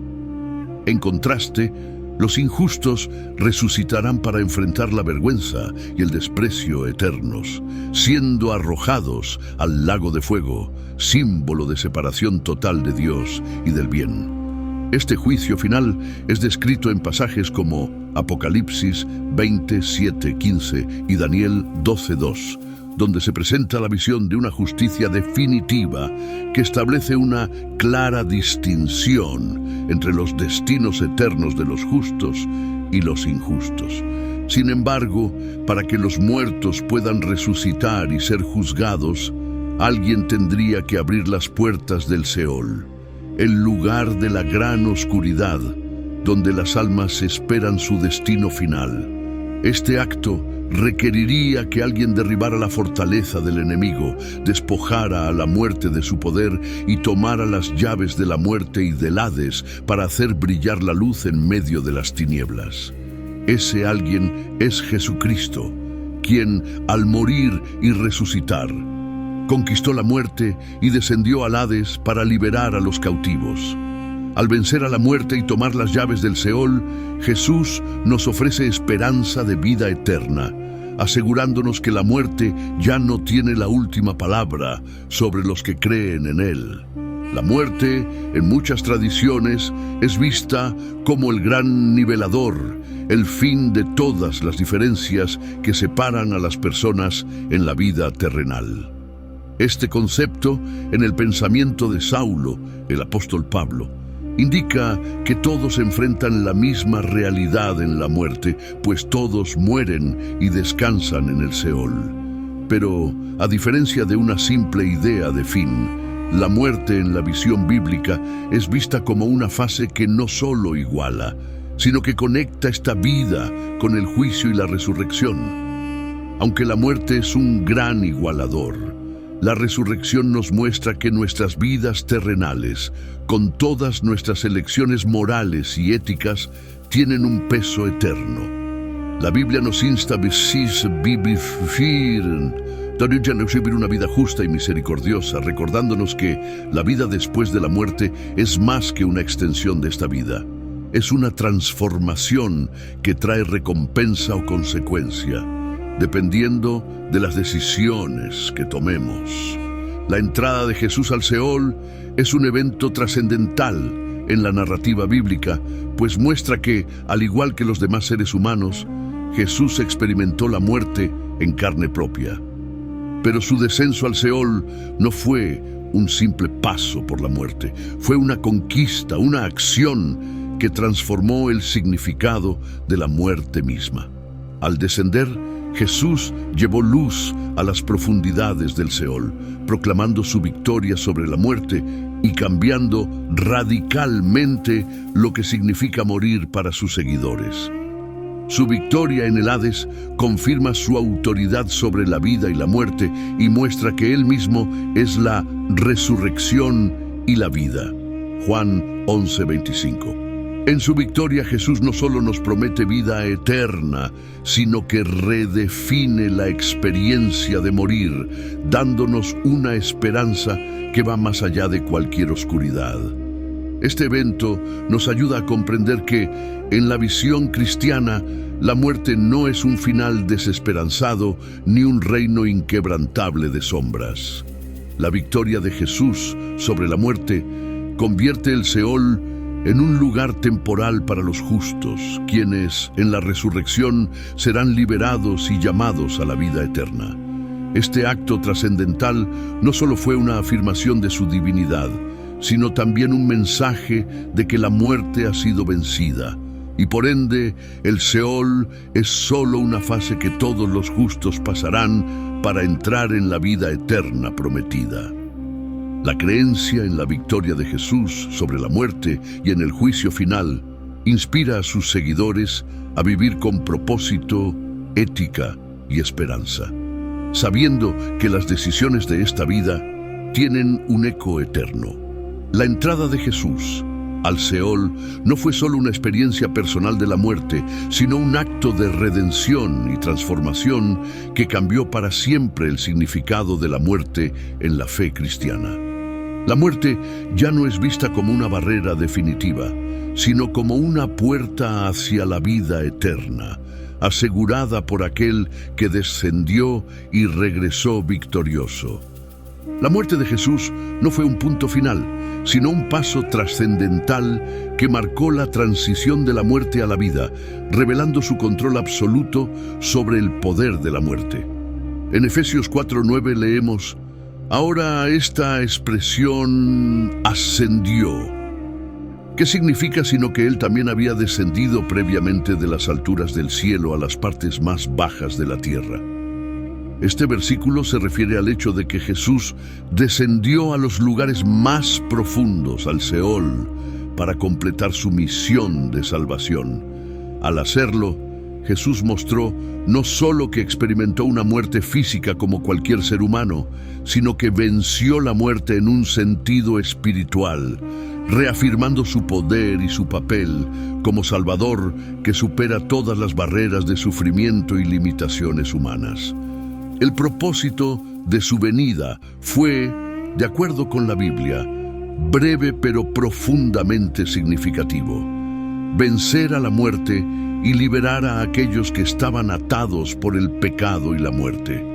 En contraste, los injustos resucitarán para enfrentar la vergüenza y el desprecio eternos, siendo arrojados al lago de fuego, símbolo de separación total de Dios y del bien. Este juicio final es descrito en pasajes como Apocalipsis 20:7-15 y Daniel 12:2, donde se presenta la visión de una justicia definitiva que establece una clara distinción entre los destinos eternos de los justos y los injustos. Sin embargo, para que los muertos puedan resucitar y ser juzgados, alguien tendría que abrir las puertas del Seol, el lugar de la gran oscuridad, donde las almas esperan su destino final. Este acto requeriría que alguien derribara la fortaleza del enemigo, despojara a la muerte de su poder y tomara las llaves de la muerte y del Hades para hacer brillar la luz en medio de las tinieblas. Ese alguien es Jesucristo, quien, al morir y resucitar, conquistó la muerte y descendió al Hades para liberar a los cautivos. Al vencer a la muerte y tomar las llaves del Seol, Jesús nos ofrece esperanza de vida eterna, asegurándonos que la muerte ya no tiene la última palabra sobre los que creen en Él. La muerte, en muchas tradiciones, es vista como el gran nivelador, el fin de todas las diferencias que separan a las personas en la vida terrenal. Este concepto, en el pensamiento de Saulo, el apóstol Pablo, indica que todos enfrentan la misma realidad en la muerte, pues todos mueren y descansan en el Seol. Pero, a diferencia de una simple idea de fin, la muerte en la visión bíblica es vista como una fase que no solo iguala, sino que conecta esta vida con el juicio y la resurrección. Aunque la muerte es un gran igualador, la resurrección nos muestra que nuestras vidas terrenales, con todas nuestras elecciones morales y éticas, tienen un peso eterno. La Biblia nos insta a vivir una vida justa y misericordiosa, recordándonos que la vida después de la muerte es más que una extensión de esta vida. Es una transformación que trae recompensa o consecuencia, dependiendo de las decisiones que tomemos. La entrada de Jesús al Seol es un evento trascendental en la narrativa bíblica, pues muestra que, al igual que los demás seres humanos, Jesús experimentó la muerte en carne propia. Pero su descenso al Seol no fue un simple paso por la muerte, fue una conquista, una acción que transformó el significado de la muerte misma. Al descender, Jesús llevó luz a las profundidades del Seol, proclamando su victoria sobre la muerte y cambiando radicalmente lo que significa morir para sus seguidores. Su victoria en el Hades confirma su autoridad sobre la vida y la muerte y muestra que Él mismo es la resurrección y la vida. Juan 11:25. En su victoria, Jesús no solo nos promete vida eterna, sino que redefine la experiencia de morir, dándonos una esperanza que va más allá de cualquier oscuridad. Este evento nos ayuda a comprender que, en la visión cristiana, la muerte no es un final desesperanzado ni un reino inquebrantable de sombras. La victoria de Jesús sobre la muerte convierte el Seol en un lugar temporal para los justos, quienes, en la resurrección, serán liberados y llamados a la vida eterna. Este acto trascendental no solo fue una afirmación de su divinidad, sino también un mensaje de que la muerte ha sido vencida, y por ende el Seol es solo una fase que todos los justos pasarán para entrar en la vida eterna prometida. La creencia en la victoria de Jesús sobre la muerte y en el juicio final inspira a sus seguidores a vivir con propósito, ética y esperanza, sabiendo que las decisiones de esta vida tienen un eco eterno. La entrada de Jesús al Seol no fue solo una experiencia personal de la muerte, sino un acto de redención y transformación que cambió para siempre el significado de la muerte en la fe cristiana. La muerte ya no es vista como una barrera definitiva, sino como una puerta hacia la vida eterna, asegurada por aquel que descendió y regresó victorioso. La muerte de Jesús no fue un punto final, sino un paso trascendental que marcó la transición de la muerte a la vida, revelando su control absoluto sobre el poder de la muerte. En Efesios 4:9 leemos: ahora esta expresión ascendió. ¿Qué significa sino que Él también había descendido previamente de las alturas del cielo a las partes más bajas de la tierra? Este versículo se refiere al hecho de que Jesús descendió a los lugares más profundos, al Seol, para completar su misión de salvación. Al hacerlo, Jesús mostró no solo que experimentó una muerte física como cualquier ser humano, sino que venció la muerte en un sentido espiritual, reafirmando su poder y su papel como Salvador que supera todas las barreras de sufrimiento y limitaciones humanas. El propósito de su venida fue, de acuerdo con la Biblia, breve pero profundamente significativo: vencer a la muerte y liberar a aquellos que estaban atados por el pecado y la muerte.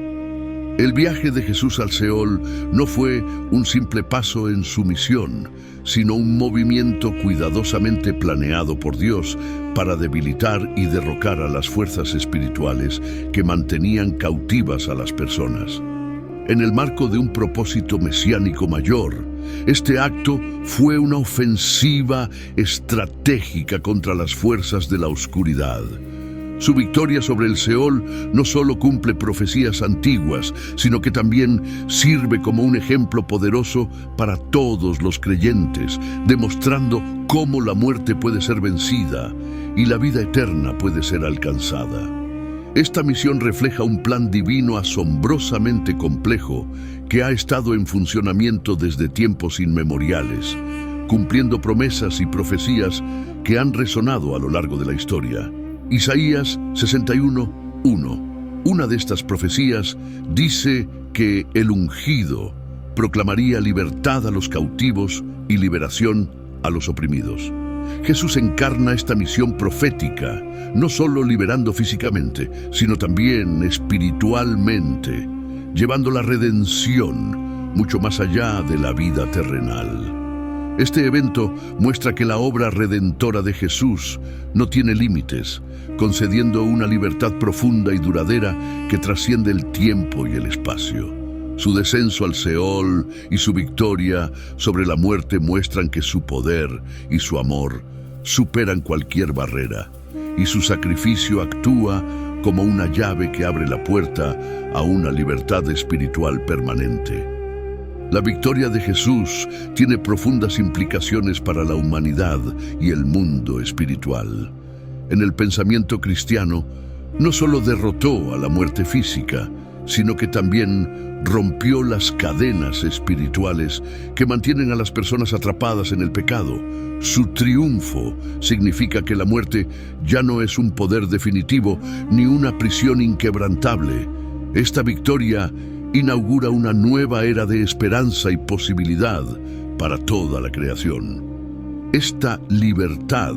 El viaje de Jesús al Seol no fue un simple paso en su misión, sino un movimiento cuidadosamente planeado por Dios para debilitar y derrocar a las fuerzas espirituales que mantenían cautivas a las personas. En el marco de un propósito mesiánico mayor, este acto fue una ofensiva estratégica contra las fuerzas de la oscuridad. Su victoria sobre el Seol no solo cumple profecías antiguas, sino que también sirve como un ejemplo poderoso para todos los creyentes, demostrando cómo la muerte puede ser vencida y la vida eterna puede ser alcanzada. Esta misión refleja un plan divino asombrosamente complejo que ha estado en funcionamiento desde tiempos inmemoriales, cumpliendo promesas y profecías que han resonado a lo largo de la historia. Isaías 61:1. Una de estas profecías dice que el ungido proclamaría libertad a los cautivos y liberación a los oprimidos. Jesús encarna esta misión profética, no solo liberando físicamente, sino también espiritualmente, llevando la redención mucho más allá de la vida terrenal. Este evento muestra que la obra redentora de Jesús no tiene límites, concediendo una libertad profunda y duradera que trasciende el tiempo y el espacio. Su descenso al Seol y su victoria sobre la muerte muestran que su poder y su amor superan cualquier barrera, y su sacrificio actúa como una llave que abre la puerta a una libertad espiritual permanente. La victoria de Jesús tiene profundas implicaciones para la humanidad y el mundo espiritual. En el pensamiento cristiano, no solo derrotó a la muerte física, sino que también rompió las cadenas espirituales que mantienen a las personas atrapadas en el pecado. Su triunfo significa que la muerte ya no es un poder definitivo ni una prisión inquebrantable. Esta victoria inaugura una nueva era de esperanza y posibilidad para toda la creación. Esta libertad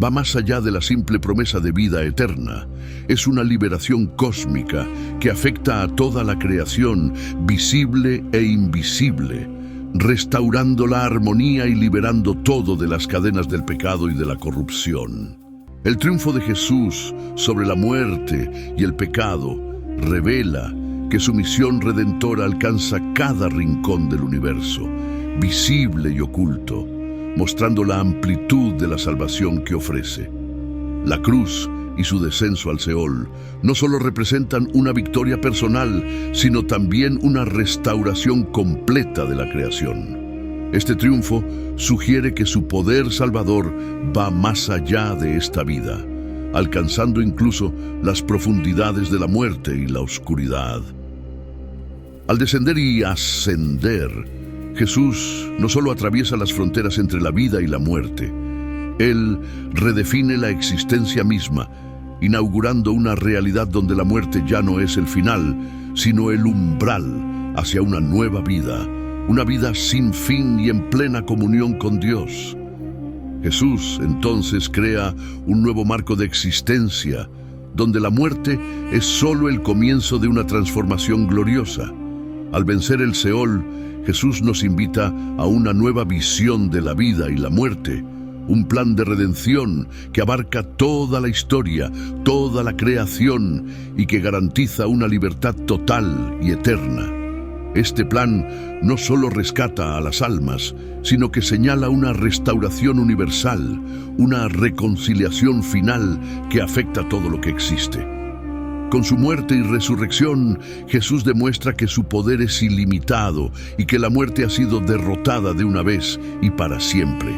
va más allá de la simple promesa de vida eterna. Es una liberación cósmica que afecta a toda la creación, visible e invisible, restaurando la armonía y liberando todo de las cadenas del pecado y de la corrupción. El triunfo de Jesús sobre la muerte y el pecado revela que su misión redentora alcanza cada rincón del universo, visible y oculto, mostrando la amplitud de la salvación que ofrece. La cruz y su descenso al Seol no solo representan una victoria personal, sino también una restauración completa de la creación. Este triunfo sugiere que su poder salvador va más allá de esta vida, alcanzando incluso las profundidades de la muerte y la oscuridad. Al descender y ascender, Jesús no solo atraviesa las fronteras entre la vida y la muerte, Él redefine la existencia misma, inaugurando una realidad donde la muerte ya no es el final, sino el umbral hacia una nueva vida, una vida sin fin y en plena comunión con Dios. Jesús entonces crea un nuevo marco de existencia, donde la muerte es solo el comienzo de una transformación gloriosa. Al vencer el Seol, Jesús nos invita a una nueva visión de la vida y la muerte, un plan de redención que abarca toda la historia, toda la creación y que garantiza una libertad total y eterna. Este plan no solo rescata a las almas, sino que señala una restauración universal, una reconciliación final que afecta a todo lo que existe. Con su muerte y resurrección, Jesús demuestra que su poder es ilimitado y que la muerte ha sido derrotada de una vez y para siempre,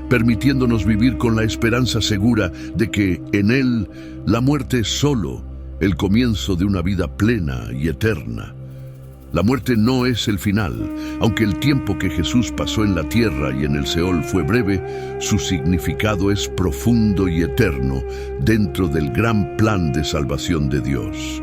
permitiéndonos vivir con la esperanza segura de que en Él la muerte es solo el comienzo de una vida plena y eterna. La muerte no es el final. Aunque el tiempo que Jesús pasó en la tierra y en el Seol fue breve, su significado es profundo y eterno dentro del gran plan de salvación de Dios.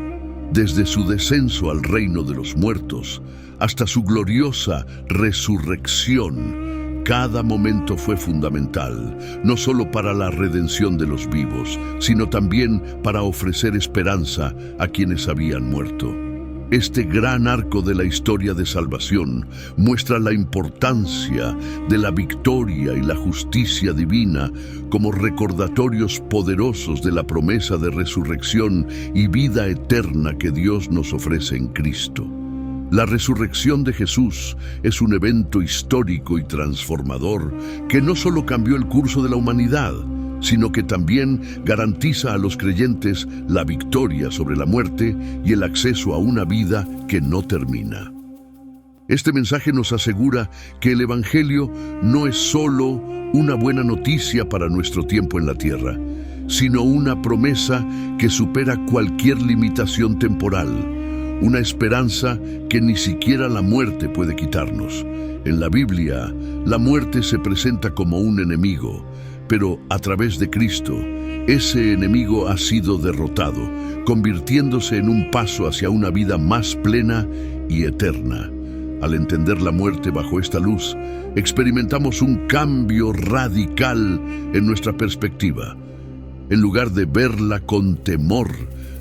Desde su descenso al reino de los muertos hasta su gloriosa resurrección, cada momento fue fundamental, no solo para la redención de los vivos, sino también para ofrecer esperanza a quienes habían muerto. Este gran arco de la historia de salvación muestra la importancia de la victoria y la justicia divina como recordatorios poderosos de la promesa de resurrección y vida eterna que Dios nos ofrece en Cristo. La resurrección de Jesús es un evento histórico y transformador que no solo cambió el curso de la humanidad, sino que también garantiza a los creyentes la victoria sobre la muerte y el acceso a una vida que no termina. Este mensaje nos asegura que el Evangelio no es solo una buena noticia para nuestro tiempo en la tierra, sino una promesa que supera cualquier limitación temporal, una esperanza que ni siquiera la muerte puede quitarnos. En la Biblia, la muerte se presenta como un enemigo, pero a través de Cristo, ese enemigo ha sido derrotado, convirtiéndose en un paso hacia una vida más plena y eterna. Al entender la muerte bajo esta luz, experimentamos un cambio radical en nuestra perspectiva. En lugar de verla con temor,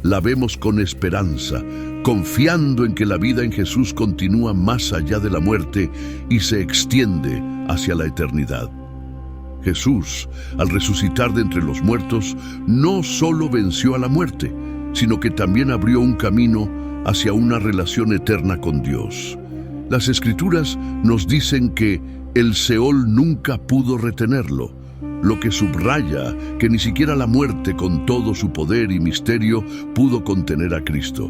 la vemos con esperanza, confiando en que la vida en Jesús continúa más allá de la muerte y se extiende hacia la eternidad. Jesús, al resucitar de entre los muertos, no solo venció a la muerte, sino que también abrió un camino hacia una relación eterna con Dios. Las Escrituras nos dicen que el Seol nunca pudo retenerlo, lo que subraya que ni siquiera la muerte, con todo su poder y misterio, pudo contener a Cristo.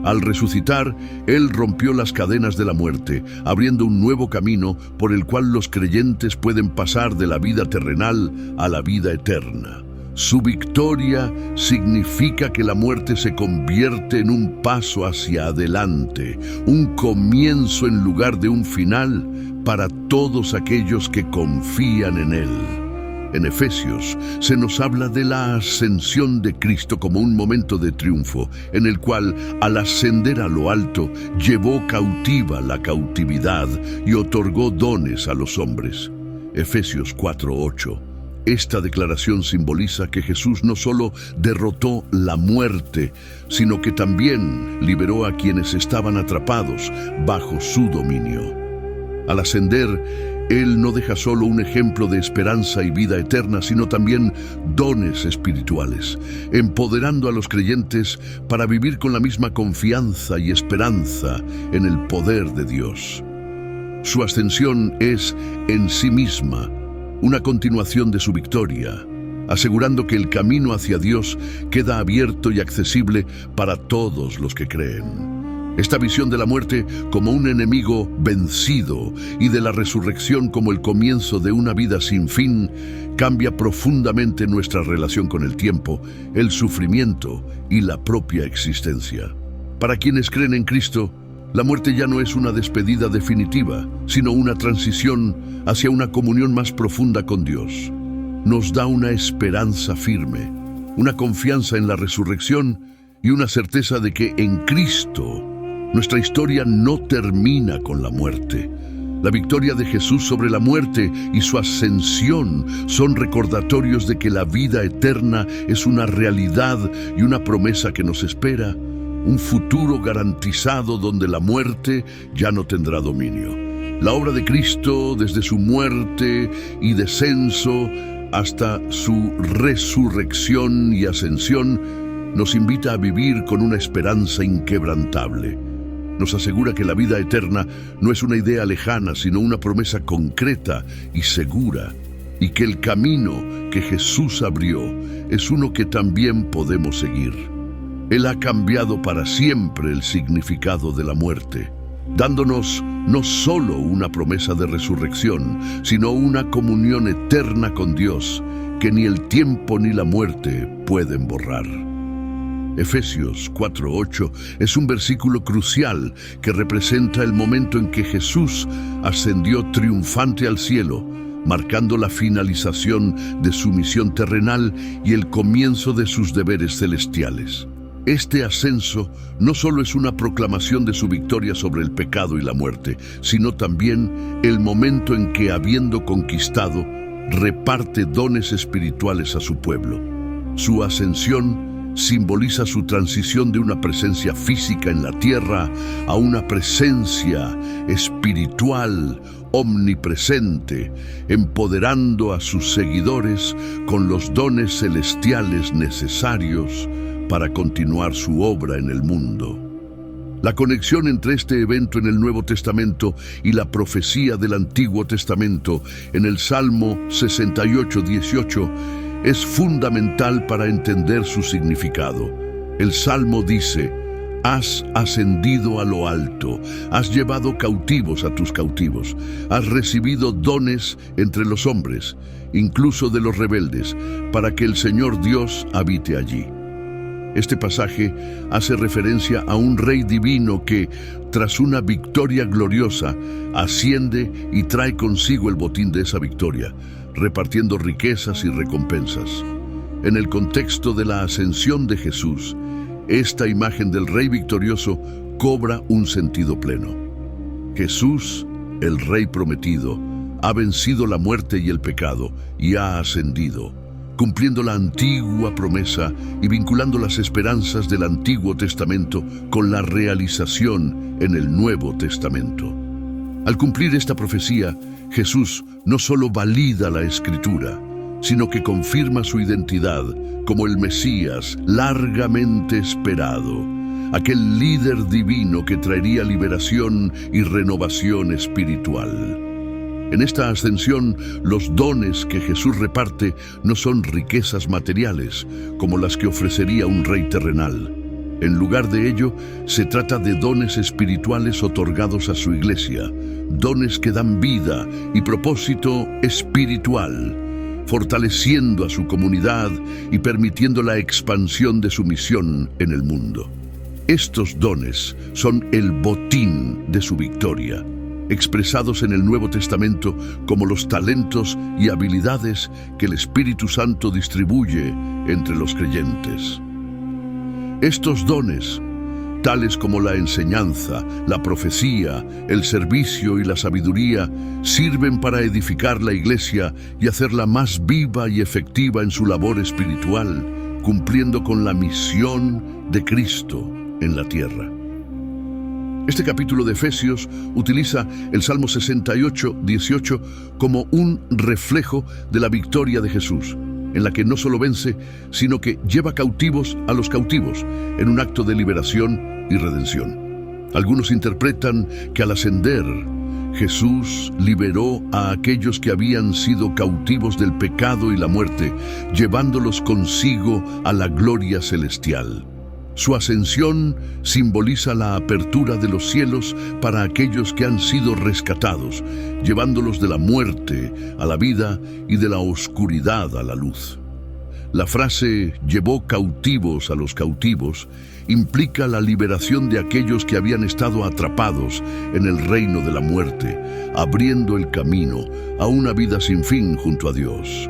Al resucitar, Él rompió las cadenas de la muerte, abriendo un nuevo camino por el cual los creyentes pueden pasar de la vida terrenal a la vida eterna. Su victoria significa que la muerte se convierte en un paso hacia adelante, un comienzo en lugar de un final para todos aquellos que confían en Él. En Efesios se nos habla de la ascensión de Cristo como un momento de triunfo, en el cual, al ascender a lo alto, llevó cautiva la cautividad y otorgó dones a los hombres. Efesios 4:8. Esta declaración simboliza que Jesús no solo derrotó la muerte, sino que también liberó a quienes estaban atrapados bajo su dominio. Al ascender, Él no deja solo un ejemplo de esperanza y vida eterna, sino también dones espirituales, empoderando a los creyentes para vivir con la misma confianza y esperanza en el poder de Dios. Su ascensión es en sí misma una continuación de su victoria. asegurando que el camino hacia Dios queda abierto y accesible para todos los que creen. Esta visión de la muerte como un enemigo vencido y de la resurrección como el comienzo de una vida sin fin cambia profundamente nuestra relación con el tiempo, el sufrimiento y la propia existencia. Para quienes creen en Cristo, la muerte ya no es una despedida definitiva, sino una transición hacia una comunión más profunda con Dios. Nos da una esperanza firme, una confianza en la resurrección y una certeza de que en Cristo nuestra historia no termina con la muerte. La victoria de Jesús sobre la muerte y su ascensión son recordatorios de que la vida eterna es una realidad y una promesa que nos espera, un futuro garantizado donde la muerte ya no tendrá dominio. La obra de Cristo, desde su muerte y descenso hasta su resurrección y ascensión, nos invita a vivir con una esperanza inquebrantable. Nos asegura que la vida eterna no es una idea lejana, sino una promesa concreta y segura, y que el camino que Jesús abrió es uno que también podemos seguir. Él ha cambiado para siempre el significado de la muerte, dándonos no solo una promesa de resurrección, sino una comunión eterna con Dios que ni el tiempo ni la muerte pueden borrar. Efesios 4:8 es un versículo crucial que representa el momento en que Jesús ascendió triunfante al cielo, marcando la finalización de su misión terrenal y el comienzo de sus deberes celestiales. Este ascenso no solo es una proclamación de su victoria sobre el pecado y la muerte, sino también el momento en que, habiendo conquistado, reparte dones espirituales a su pueblo. Su ascensión simboliza su transición de una presencia física en la tierra a una presencia espiritual omnipresente, empoderando a sus seguidores con los dones celestiales necesarios para continuar su obra en el mundo. La conexión entre este evento en el Nuevo Testamento y la profecía del Antiguo Testamento en el Salmo 68:18 es fundamental para entender su significado. El Salmo dice: «Has ascendido a lo alto, has llevado cautivos a tus cautivos, has recibido dones entre los hombres, incluso de los rebeldes, para que el Señor Dios habite allí». Este pasaje hace referencia a un rey divino que, tras una victoria gloriosa, asciende y trae consigo el botín de esa victoria, repartiendo riquezas y recompensas. En el contexto de la ascensión de Jesús, esta imagen del Rey victorioso cobra un sentido pleno. Jesús, el Rey prometido, ha vencido la muerte y el pecado y ha ascendido, cumpliendo la antigua promesa y vinculando las esperanzas del Antiguo Testamento con la realización en el Nuevo Testamento. Al cumplir esta profecía, Jesús no solo valida la Escritura, sino que confirma su identidad como el Mesías largamente esperado, aquel líder divino que traería liberación y renovación espiritual. En esta ascensión, los dones que Jesús reparte no son riquezas materiales, como las que ofrecería un rey terrenal. En lugar de ello, se trata de dones espirituales otorgados a su iglesia, dones que dan vida y propósito espiritual, fortaleciendo a su comunidad y permitiendo la expansión de su misión en el mundo. Estos dones son el botín de su victoria, expresados en el Nuevo Testamento como los talentos y habilidades que el Espíritu Santo distribuye entre los creyentes. Estos dones, tales como la enseñanza, la profecía, el servicio y la sabiduría, sirven para edificar la iglesia y hacerla más viva y efectiva en su labor espiritual, cumpliendo con la misión de Cristo en la tierra. Este capítulo de Efesios utiliza el Salmo 68:18 como un reflejo de la victoria de Jesús, en la que no solo vence, sino que lleva cautivos a los cautivos, en un acto de liberación y redención. Algunos interpretan que al ascender, Jesús liberó a aquellos que habían sido cautivos del pecado y la muerte, llevándolos consigo a la gloria celestial. Su ascensión simboliza la apertura de los cielos para aquellos que han sido rescatados, llevándolos de la muerte a la vida y de la oscuridad a la luz. La frase «llevó cautivos a los cautivos» implica la liberación de aquellos que habían estado atrapados en el reino de la muerte, abriendo el camino a una vida sin fin junto a Dios.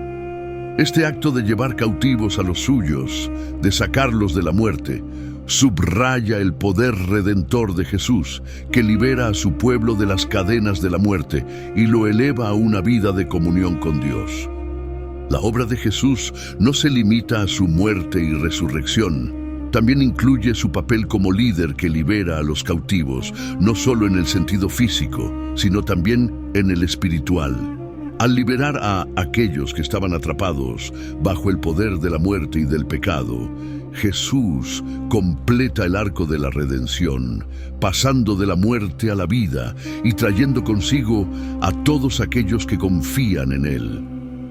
Este acto de llevar cautivos a los suyos, de sacarlos de la muerte, subraya el poder redentor de Jesús, que libera a su pueblo de las cadenas de la muerte y lo eleva a una vida de comunión con Dios. La obra de Jesús no se limita a su muerte y resurrección. También incluye su papel como líder que libera a los cautivos, no solo en el sentido físico, sino también en el espiritual. Al liberar a aquellos que estaban atrapados bajo el poder de la muerte y del pecado, Jesús completa el arco de la redención, pasando de la muerte a la vida y trayendo consigo a todos aquellos que confían en Él.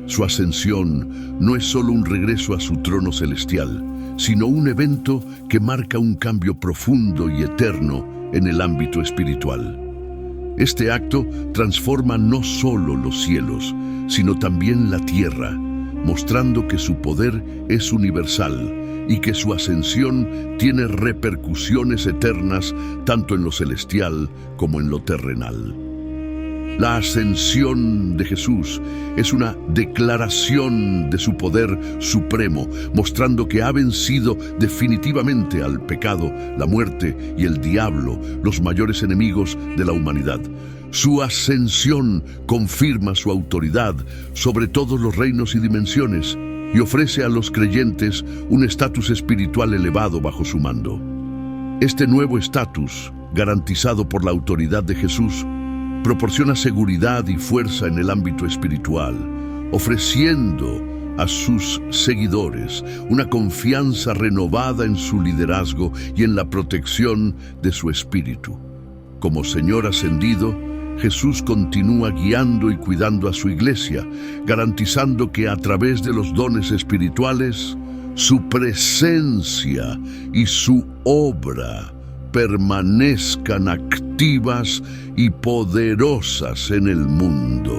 Su ascensión no es solo un regreso a su trono celestial, sino un evento que marca un cambio profundo y eterno en el ámbito espiritual. Este acto transforma no solo los cielos, sino también la tierra, mostrando que su poder es universal y que su ascensión tiene repercusiones eternas tanto en lo celestial como en lo terrenal. La ascensión de Jesús es una declaración de su poder supremo, mostrando que ha vencido definitivamente al pecado, la muerte y el diablo, los mayores enemigos de la humanidad. Su ascensión confirma su autoridad sobre todos los reinos y dimensiones y ofrece a los creyentes un estatus espiritual elevado bajo su mando. Este nuevo estatus, garantizado por la autoridad de Jesús, proporciona seguridad y fuerza en el ámbito espiritual, ofreciendo a sus seguidores una confianza renovada en su liderazgo y en la protección de su espíritu. Como Señor ascendido, Jesús continúa guiando y cuidando a su iglesia, garantizando que a través de los dones espirituales, su presencia y su obra permanezcan activas y poderosas en el mundo.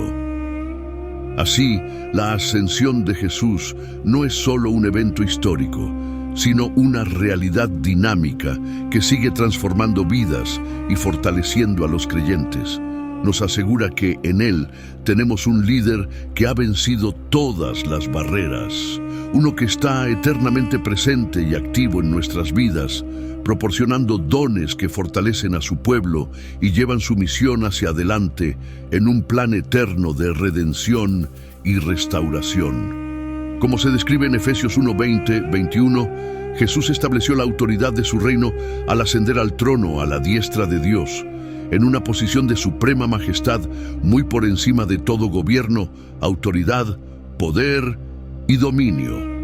Así, la ascensión de Jesús no es solo un evento histórico, sino una realidad dinámica que sigue transformando vidas y fortaleciendo a los creyentes. Nos asegura que en Él tenemos un líder que ha vencido todas las barreras, uno que está eternamente presente y activo en nuestras vidas, proporcionando dones que fortalecen a su pueblo y llevan su misión hacia adelante en un plan eterno de redención y restauración. Como se describe en Efesios 1:20-21, Jesús estableció la autoridad de su reino al ascender al trono a la diestra de Dios, en una posición de suprema majestad muy por encima de todo gobierno, autoridad, poder y dominio.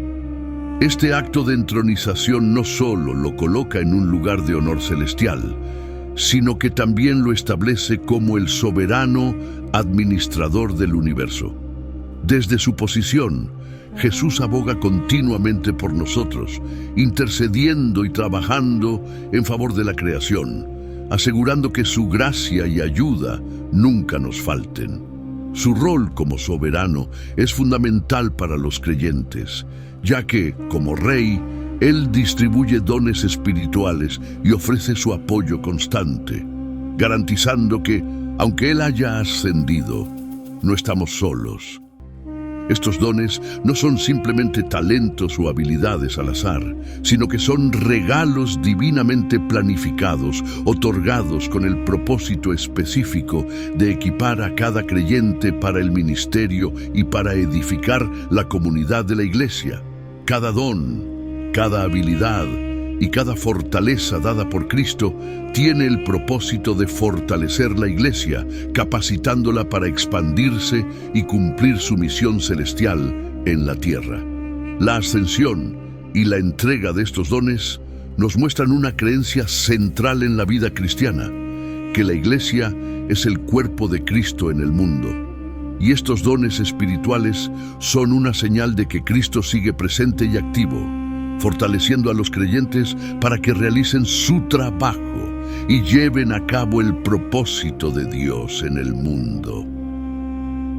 Este acto de entronización no solo lo coloca en un lugar de honor celestial, sino que también lo establece como el soberano administrador del universo. Desde su posición, Jesús aboga continuamente por nosotros, intercediendo y trabajando en favor de la creación, asegurando que su gracia y ayuda nunca nos falten. Su rol como soberano es fundamental para los creyentes, ya que, como Rey, Él distribuye dones espirituales y ofrece su apoyo constante, garantizando que, aunque Él haya ascendido, no estamos solos. Estos dones no son simplemente talentos o habilidades al azar, sino que son regalos divinamente planificados, otorgados con el propósito específico de equipar a cada creyente para el ministerio y para edificar la comunidad de la iglesia. Cada don, cada habilidad y cada fortaleza dada por Cristo tiene el propósito de fortalecer la iglesia, capacitándola para expandirse y cumplir su misión celestial en la tierra. La ascensión y la entrega de estos dones nos muestran una creencia central en la vida cristiana, que la Iglesia es el cuerpo de Cristo en el mundo. Y estos dones espirituales son una señal de que Cristo sigue presente y activo, fortaleciendo a los creyentes para que realicen su trabajo y lleven a cabo el propósito de Dios en el mundo.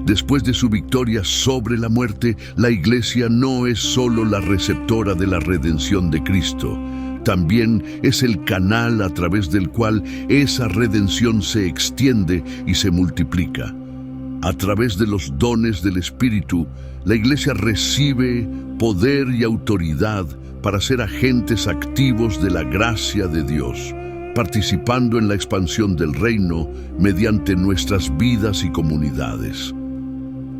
Después de su victoria sobre la muerte, la Iglesia no es solo la receptora de la redención de Cristo, también es el canal a través del cual esa redención se extiende y se multiplica. A través de los dones del Espíritu, la Iglesia recibe poder y autoridad para ser agentes activos de la gracia de Dios, participando en la expansión del reino mediante nuestras vidas y comunidades.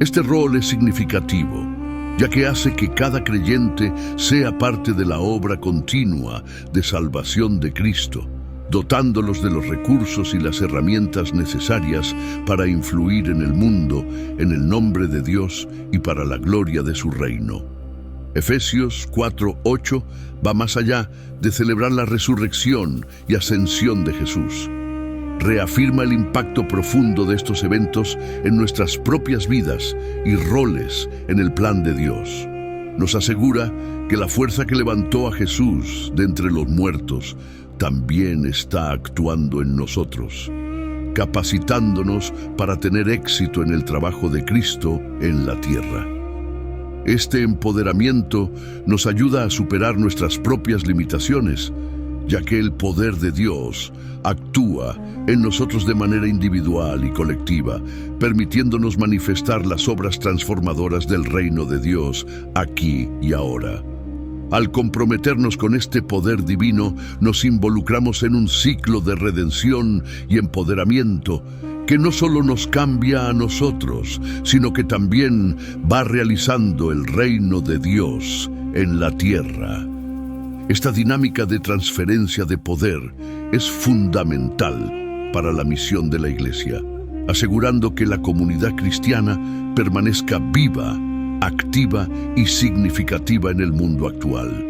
Este rol es significativo, ya que hace que cada creyente sea parte de la obra continua de salvación de Cristo, dotándolos de los recursos y las herramientas necesarias para influir en el mundo, en el nombre de Dios y para la gloria de su reino. Efesios 4:8 va más allá de celebrar la resurrección y ascensión de Jesús. Reafirma el impacto profundo de estos eventos en nuestras propias vidas y roles en el plan de Dios. Nos asegura que la fuerza que levantó a Jesús de entre los muertos también está actuando en nosotros, capacitándonos para tener éxito en el trabajo de Cristo en la tierra. Este empoderamiento nos ayuda a superar nuestras propias limitaciones, ya que el poder de Dios actúa en nosotros de manera individual y colectiva, permitiéndonos manifestar las obras transformadoras del reino de Dios aquí y ahora. Al comprometernos con este poder divino, nos involucramos en un ciclo de redención y empoderamiento que no solo nos cambia a nosotros, sino que también va realizando el reino de Dios en la tierra. Esta dinámica de transferencia de poder es fundamental para la misión de la Iglesia, asegurando que la comunidad cristiana permanezca viva, activa y significativa en el mundo actual.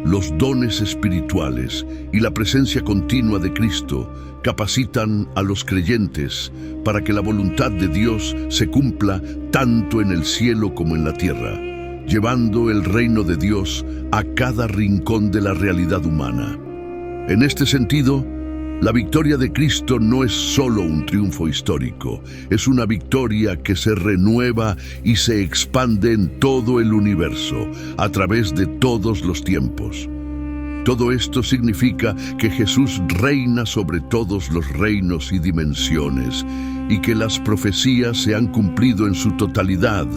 Los dones espirituales y la presencia continua de Cristo capacitan a los creyentes para que la voluntad de Dios se cumpla tanto en el cielo como en la tierra, llevando el reino de Dios a cada rincón de la realidad humana. En este sentido, la victoria de Cristo no es solo un triunfo histórico, es una victoria que se renueva y se expande en todo el universo, a través de todos los tiempos. Todo esto significa que Jesús reina sobre todos los reinos y dimensiones, y que las profecías se han cumplido en su totalidad.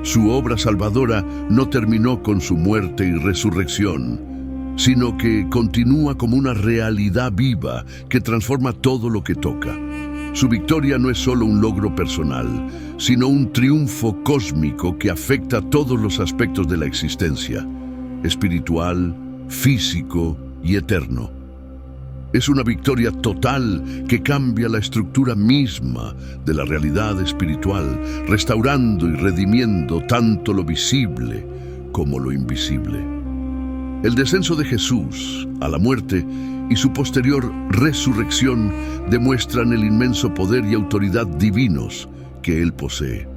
Su obra salvadora no terminó con su muerte y resurrección, sino que continúa como una realidad viva que transforma todo lo que toca. Su victoria no es solo un logro personal, sino un triunfo cósmico que afecta a todos los aspectos de la existencia, espiritual, físico y eterno. Es una victoria total que cambia la estructura misma de la realidad espiritual, restaurando y redimiendo tanto lo visible como lo invisible. El descenso de Jesús a la muerte y su posterior resurrección demuestran el inmenso poder y autoridad divinos que Él posee.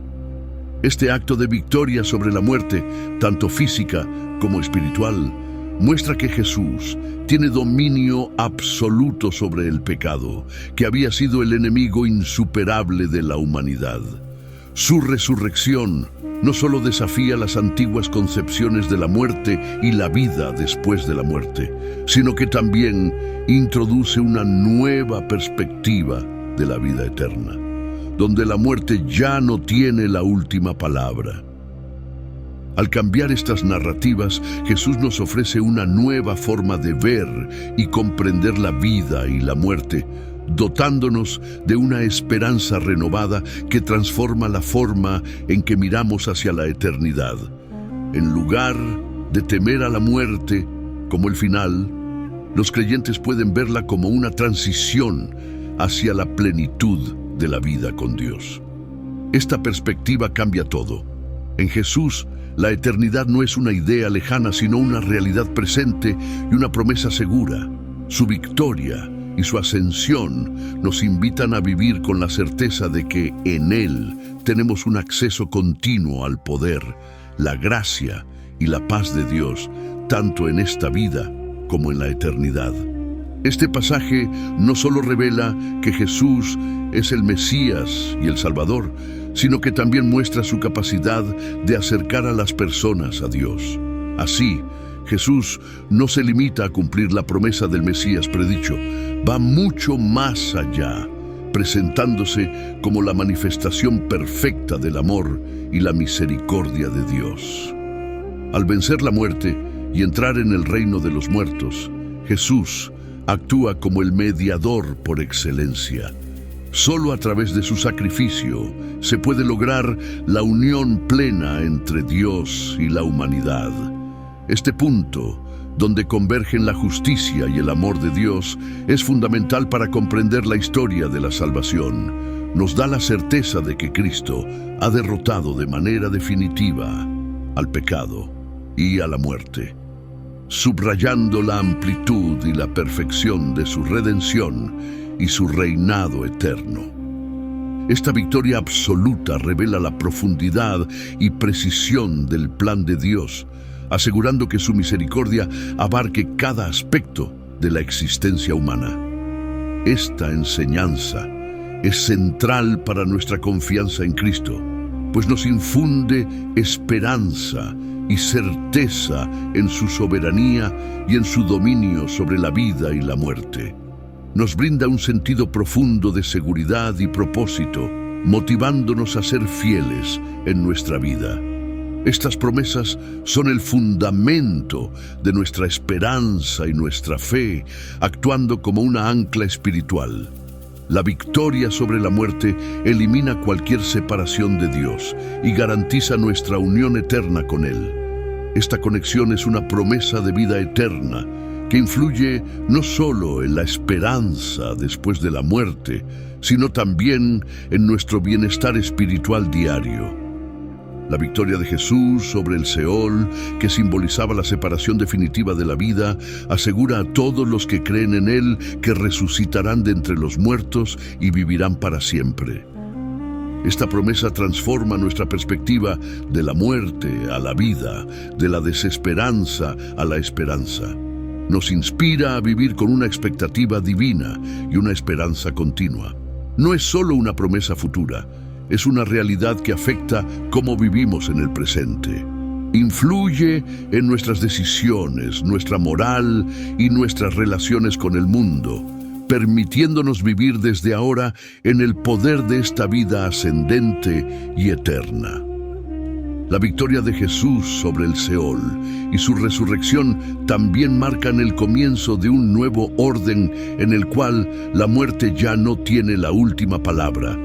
Este acto de victoria sobre la muerte, tanto física como espiritual, muestra que Jesús tiene dominio absoluto sobre el pecado, que había sido el enemigo insuperable de la humanidad. Su resurrección no solo desafía las antiguas concepciones de la muerte y la vida después de la muerte, sino que también introduce una nueva perspectiva de la vida eterna, donde la muerte ya no tiene la última palabra. Al cambiar estas narrativas, Jesús nos ofrece una nueva forma de ver y comprender la vida y la muerte, dotándonos de una esperanza renovada que transforma la forma en que miramos hacia la eternidad. En lugar de temer a la muerte como el final, los creyentes pueden verla como una transición hacia la plenitud de la vida con Dios. Esta perspectiva cambia todo. En Jesús, la eternidad no es una idea lejana, sino una realidad presente y una promesa segura. Su victoria y su ascensión nos invitan a vivir con la certeza de que en Él tenemos un acceso continuo al poder, la gracia y la paz de Dios, tanto en esta vida como en la eternidad. Este pasaje no solo revela que Jesús es el Mesías y el Salvador, sino que también muestra su capacidad de acercar a las personas a Dios. Así, Jesús no se limita a cumplir la promesa del Mesías predicho, va mucho más allá, presentándose como la manifestación perfecta del amor y la misericordia de Dios. Al vencer la muerte y entrar en el reino de los muertos, Jesús actúa como el mediador por excelencia. Solo a través de su sacrificio se puede lograr la unión plena entre Dios y la humanidad. Este punto, donde convergen la justicia y el amor de Dios, es fundamental para comprender la historia de la salvación. Nos da la certeza de que Cristo ha derrotado de manera definitiva al pecado y a la muerte, subrayando la amplitud y la perfección de su redención y su reinado eterno. Esta victoria absoluta revela la profundidad y precisión del plan de Dios, asegurando que su misericordia abarque cada aspecto de la existencia humana. Esta enseñanza es central para nuestra confianza en Cristo, pues nos infunde esperanza y certeza en su soberanía y en su dominio sobre la vida y la muerte. Nos brinda un sentido profundo de seguridad y propósito, motivándonos a ser fieles en nuestra vida. Estas promesas son el fundamento de nuestra esperanza y nuestra fe, actuando como una ancla espiritual. La victoria sobre la muerte elimina cualquier separación de Dios y garantiza nuestra unión eterna con Él. Esta conexión es una promesa de vida eterna que influye no solo en la esperanza después de la muerte, sino también en nuestro bienestar espiritual diario. La victoria de Jesús sobre el Seol, que simbolizaba la separación definitiva de la vida, asegura a todos los que creen en Él que resucitarán de entre los muertos y vivirán para siempre. Esta promesa transforma nuestra perspectiva de la muerte a la vida, de la desesperanza a la esperanza. Nos inspira a vivir con una expectativa divina y una esperanza continua. No es solo una promesa futura, es una realidad que afecta cómo vivimos en el presente. Influye en nuestras decisiones, nuestra moral y nuestras relaciones con el mundo, permitiéndonos vivir desde ahora en el poder de esta vida ascendente y eterna. La victoria de Jesús sobre el Seol y su resurrección también marcan el comienzo de un nuevo orden en el cual la muerte ya no tiene la última palabra.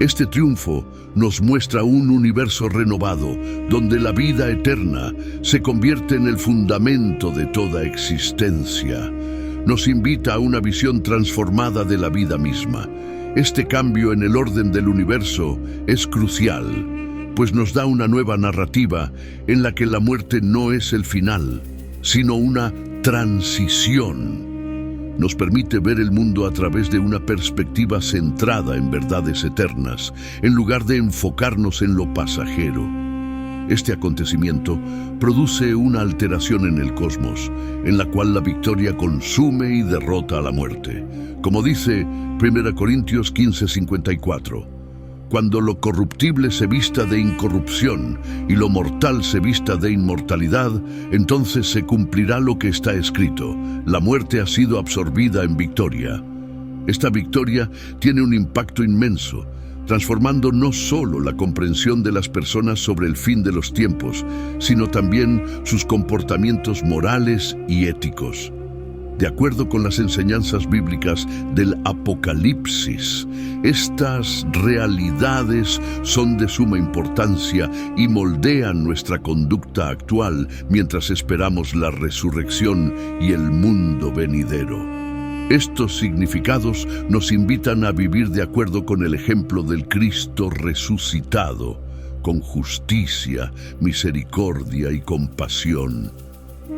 Este triunfo nos muestra un universo renovado, donde la vida eterna se convierte en el fundamento de toda existencia. Nos invita a una visión transformada de la vida misma. Este cambio en el orden del universo es crucial, pues nos da una nueva narrativa en la que la muerte no es el final, sino una transición. Nos permite ver el mundo a través de una perspectiva centrada en verdades eternas, en lugar de enfocarnos en lo pasajero. Este acontecimiento produce una alteración en el cosmos, en la cual la victoria consume y derrota a la muerte. Como dice 1 Corintios 15:54, cuando lo corruptible se vista de incorrupción y lo mortal se vista de inmortalidad, entonces se cumplirá lo que está escrito: la muerte ha sido absorbida en victoria. Esta victoria tiene un impacto inmenso, transformando no solo la comprensión de las personas sobre el fin de los tiempos, sino también sus comportamientos morales y éticos. De acuerdo con las enseñanzas bíblicas del Apocalipsis, estas realidades son de suma importancia y moldean nuestra conducta actual mientras esperamos la resurrección y el mundo venidero. Estos significados nos invitan a vivir de acuerdo con el ejemplo del Cristo resucitado, con justicia, misericordia y compasión.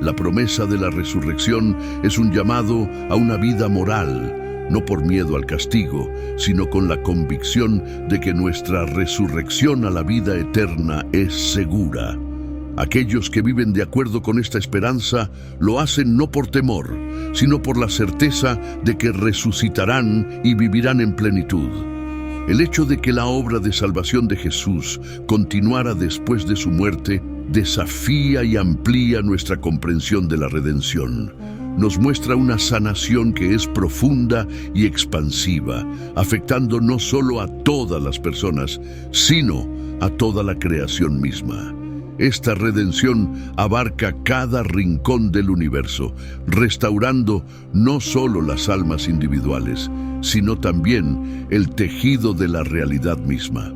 La promesa de la resurrección es un llamado a una vida moral, no por miedo al castigo, sino con la convicción de que nuestra resurrección a la vida eterna es segura. Aquellos que viven de acuerdo con esta esperanza lo hacen no por temor, sino por la certeza de que resucitarán y vivirán en plenitud. El hecho de que la obra de salvación de Jesús continuara después de su muerte desafía y amplía nuestra comprensión de la redención. Nos muestra una sanación que es profunda y expansiva, afectando no solo a todas las personas, sino a toda la creación misma. Esta redención abarca cada rincón del universo, restaurando no solo las almas individuales, sino también el tejido de la realidad misma.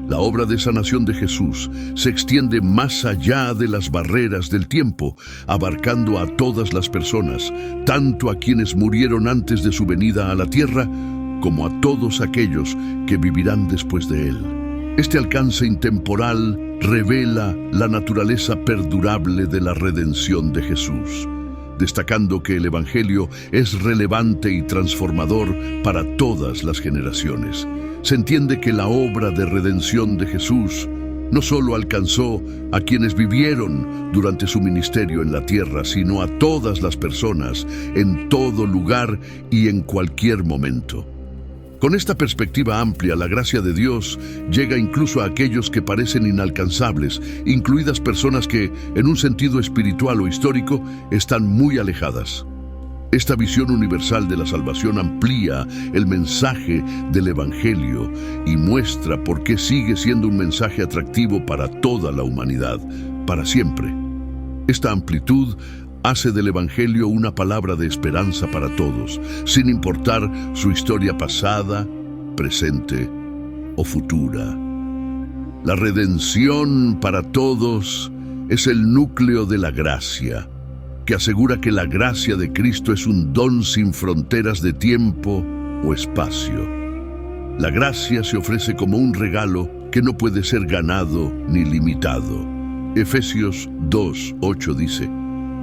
La obra de sanación de Jesús se extiende más allá de las barreras del tiempo, abarcando a todas las personas, tanto a quienes murieron antes de su venida a la tierra, como a todos aquellos que vivirán después de él. Este alcance intemporal revela la naturaleza perdurable de la redención de Jesús, destacando que el Evangelio es relevante y transformador para todas las generaciones. Se entiende que la obra de redención de Jesús no solo alcanzó a quienes vivieron durante su ministerio en la tierra, sino a todas las personas, en todo lugar y en cualquier momento. Con esta perspectiva amplia, la gracia de Dios llega incluso a aquellos que parecen inalcanzables, incluidas personas que, en un sentido espiritual o histórico, están muy alejadas. Esta visión universal de la salvación amplía el mensaje del Evangelio y muestra por qué sigue siendo un mensaje atractivo para toda la humanidad, para siempre. Esta amplitud hace del Evangelio una palabra de esperanza para todos, sin importar su historia pasada, presente o futura. La redención para todos es el núcleo de la gracia, que asegura que la gracia de Cristo es un don sin fronteras de tiempo o espacio. La gracia se ofrece como un regalo que no puede ser ganado ni limitado. Efesios 2:8 dice: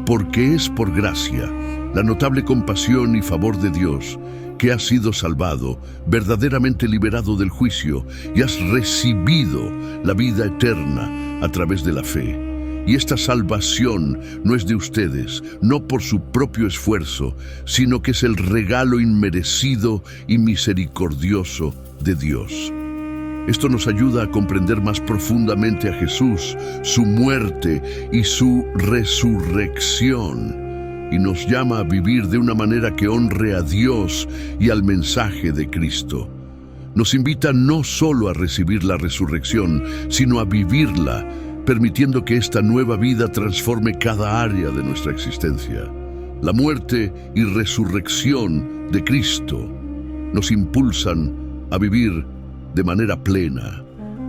porque es por gracia, la notable compasión y favor de Dios, que has sido salvado, verdaderamente liberado del juicio, y has recibido la vida eterna a través de la fe. Y esta salvación no es de ustedes, no por su propio esfuerzo, sino que es el regalo inmerecido y misericordioso de Dios. Esto nos ayuda a comprender más profundamente a Jesús, su muerte y su resurrección, y nos llama a vivir de una manera que honre a Dios y al mensaje de Cristo. Nos invita no solo a recibir la resurrección, sino a vivirla, permitiendo que esta nueva vida transforme cada área de nuestra existencia. La muerte y resurrección de Cristo nos impulsan a vivir de manera plena,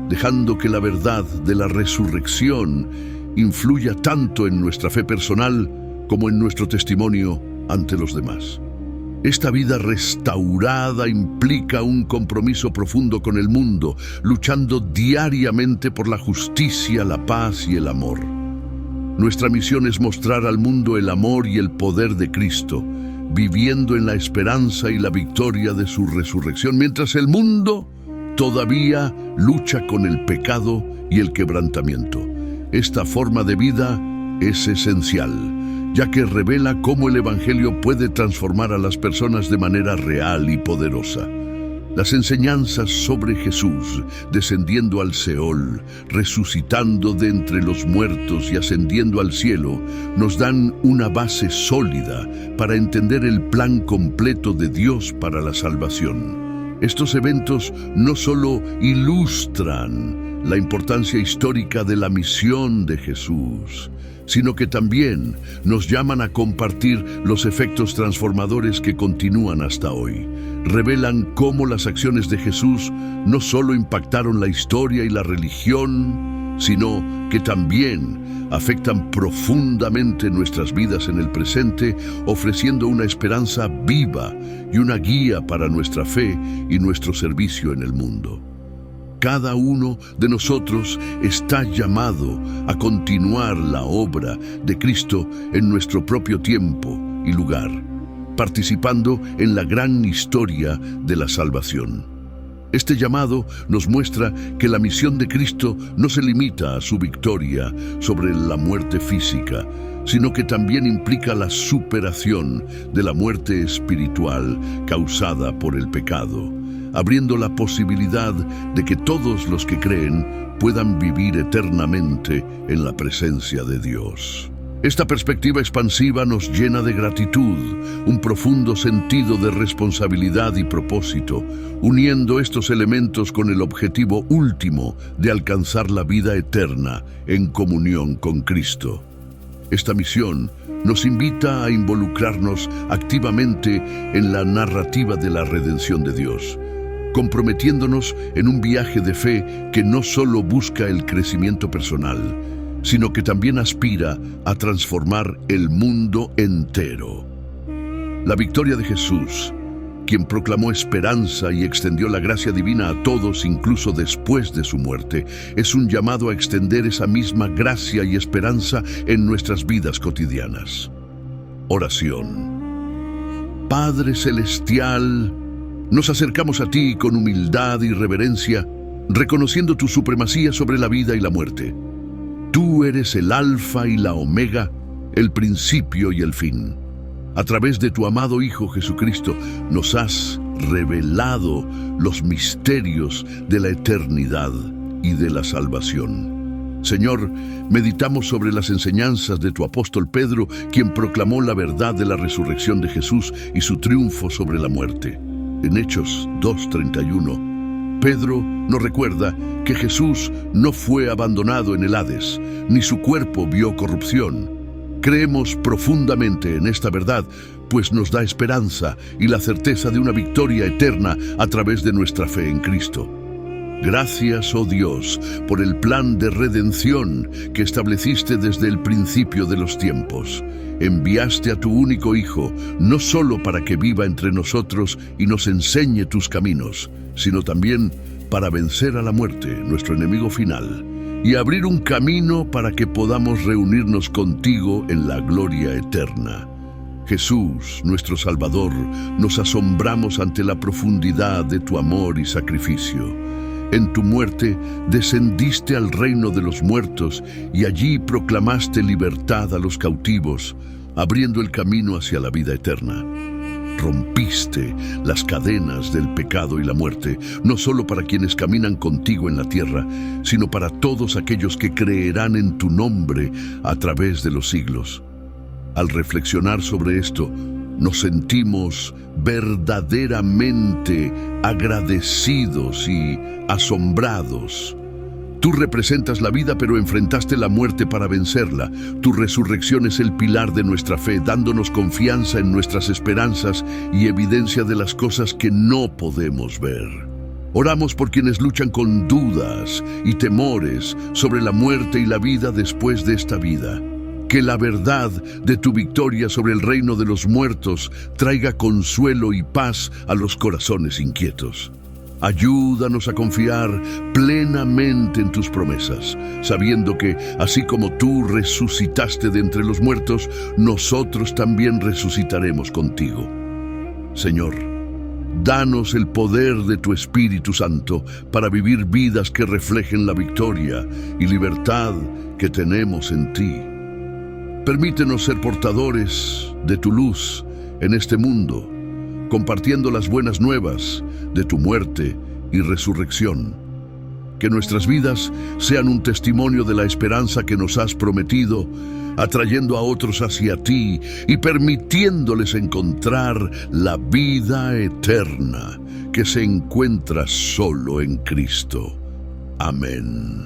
dejando que la verdad de la resurrección influya tanto en nuestra fe personal como en nuestro testimonio ante los demás. Esta vida restaurada implica un compromiso profundo con el mundo, luchando diariamente por la justicia, la paz y el amor. Nuestra misión es mostrar al mundo el amor y el poder de Cristo, viviendo en la esperanza y la victoria de su resurrección, mientras el mundo todavía lucha con el pecado y el quebrantamiento. Esta forma de vida es esencial, ya que revela cómo el Evangelio puede transformar a las personas de manera real y poderosa. Las enseñanzas sobre Jesús, descendiendo al Seol, resucitando de entre los muertos y ascendiendo al cielo, nos dan una base sólida para entender el plan completo de Dios para la salvación. Estos eventos no solo ilustran la importancia histórica de la misión de Jesús, sino que también nos llaman a compartir los efectos transformadores que continúan hasta hoy. Revelan cómo las acciones de Jesús no solo impactaron la historia y la religión, sino que también afectan profundamente nuestras vidas en el presente, ofreciendo una esperanza viva y una guía para nuestra fe y nuestro servicio en el mundo. Cada uno de nosotros está llamado a continuar la obra de Cristo en nuestro propio tiempo y lugar, participando en la gran historia de la salvación. Este llamado nos muestra que la misión de Cristo no se limita a su victoria sobre la muerte física, sino que también implica la superación de la muerte espiritual causada por el pecado, abriendo la posibilidad de que todos los que creen puedan vivir eternamente en la presencia de Dios. Esta perspectiva expansiva nos llena de gratitud, un profundo sentido de responsabilidad y propósito, uniendo estos elementos con el objetivo último de alcanzar la vida eterna en comunión con Cristo. Esta misión nos invita a involucrarnos activamente en la narrativa de la redención de Dios, comprometiéndonos en un viaje de fe que no solo busca el crecimiento personal, sino que también aspira a transformar el mundo entero. La victoria de Jesús, quien proclamó esperanza y extendió la gracia divina a todos incluso después de su muerte, es un llamado a extender esa misma gracia y esperanza en nuestras vidas cotidianas. Oración. Padre Celestial, nos acercamos a ti con humildad y reverencia, reconociendo tu supremacía sobre la vida y la muerte. Tú eres el Alfa y la Omega, el principio y el fin. A través de tu amado Hijo Jesucristo nos has revelado los misterios de la eternidad y de la salvación. Señor, meditamos sobre las enseñanzas de tu apóstol Pedro, quien proclamó la verdad de la resurrección de Jesús y su triunfo sobre la muerte. En Hechos 2:31, Pedro nos recuerda que Jesús no fue abandonado en el Hades, ni su cuerpo vio corrupción. Creemos profundamente en esta verdad, pues nos da esperanza y la certeza de una victoria eterna a través de nuestra fe en Cristo. Gracias, oh Dios, por el plan de redención que estableciste desde el principio de los tiempos. Enviaste a tu único Hijo, no solo para que viva entre nosotros y nos enseñe tus caminos, sino también para vencer a la muerte, nuestro enemigo final, y abrir un camino para que podamos reunirnos contigo en la gloria eterna. Jesús, nuestro Salvador, nos asombramos ante la profundidad de tu amor y sacrificio. En tu muerte descendiste al reino de los muertos y allí proclamaste libertad a los cautivos, abriendo el camino hacia la vida eterna. Rompiste las cadenas del pecado y la muerte, no solo para quienes caminan contigo en la tierra, sino para todos aquellos que creerán en tu nombre a través de los siglos. Al reflexionar sobre esto, nos sentimos verdaderamente agradecidos y asombrados. Tú representas la vida, pero enfrentaste la muerte para vencerla. Tu resurrección es el pilar de nuestra fe, dándonos confianza en nuestras esperanzas y evidencia de las cosas que no podemos ver. Oramos por quienes luchan con dudas y temores sobre la muerte y la vida después de esta vida. Que la verdad de tu victoria sobre el reino de los muertos traiga consuelo y paz a los corazones inquietos. Ayúdanos a confiar plenamente en tus promesas, sabiendo que, así como tú resucitaste de entre los muertos, nosotros también resucitaremos contigo. Señor, danos el poder de tu Espíritu Santo para vivir vidas que reflejen la victoria y libertad que tenemos en ti. Permítenos ser portadores de tu luz en este mundo, compartiendo las buenas nuevas de tu muerte y resurrección. Que nuestras vidas sean un testimonio de la esperanza que nos has prometido, atrayendo a otros hacia ti y permitiéndoles encontrar la vida eterna que se encuentra solo en Cristo. Amén.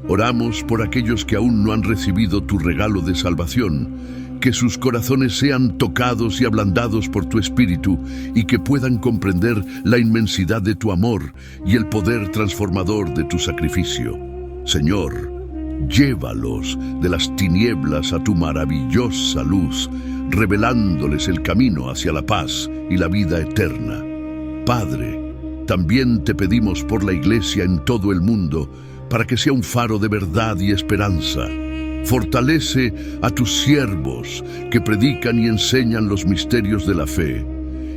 Oramos por aquellos que aún no han recibido tu regalo de salvación, que sus corazones sean tocados y ablandados por tu Espíritu y que puedan comprender la inmensidad de tu amor y el poder transformador de tu sacrificio. Señor, llévalos de las tinieblas a tu maravillosa luz, revelándoles el camino hacia la paz y la vida eterna. Padre, también te pedimos por la Iglesia en todo el mundo, para que sea un faro de verdad y esperanza. Fortalece a tus siervos que predican y enseñan los misterios de la fe,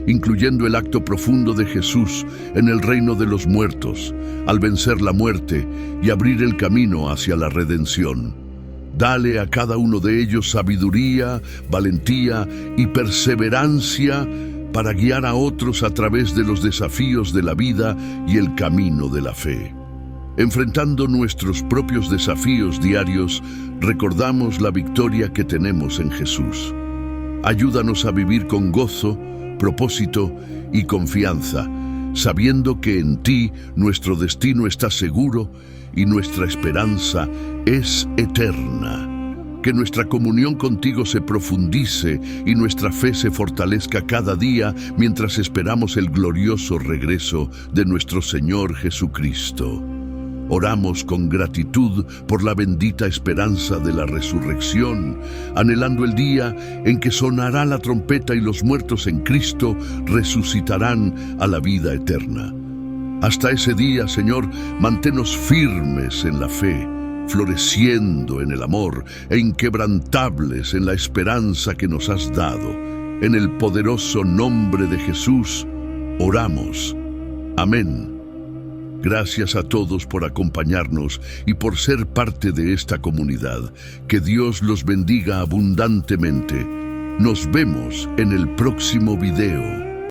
incluyendo el acto profundo de Jesús en el reino de los muertos, al vencer la muerte y abrir el camino hacia la redención. Dale a cada uno de ellos sabiduría, valentía y perseverancia para guiar a otros a través de los desafíos de la vida y el camino de la fe. Enfrentando nuestros propios desafíos diarios, recordamos la victoria que tenemos en Jesús. Ayúdanos a vivir con gozo, propósito y confianza, sabiendo que en ti nuestro destino está seguro y nuestra esperanza es eterna. Que nuestra comunión contigo se profundice y nuestra fe se fortalezca cada día mientras esperamos el glorioso regreso de nuestro Señor Jesucristo. Oramos con gratitud por la bendita esperanza de la resurrección, anhelando el día en que sonará la trompeta y los muertos en Cristo resucitarán a la vida eterna. Hasta ese día, Señor, manténnos firmes en la fe, floreciendo en el amor e inquebrantables en la esperanza que nos has dado. En el poderoso nombre de Jesús, oramos. Amén. Gracias a todos por acompañarnos y por ser parte de esta comunidad. Que Dios los bendiga abundantemente. Nos vemos en el próximo video.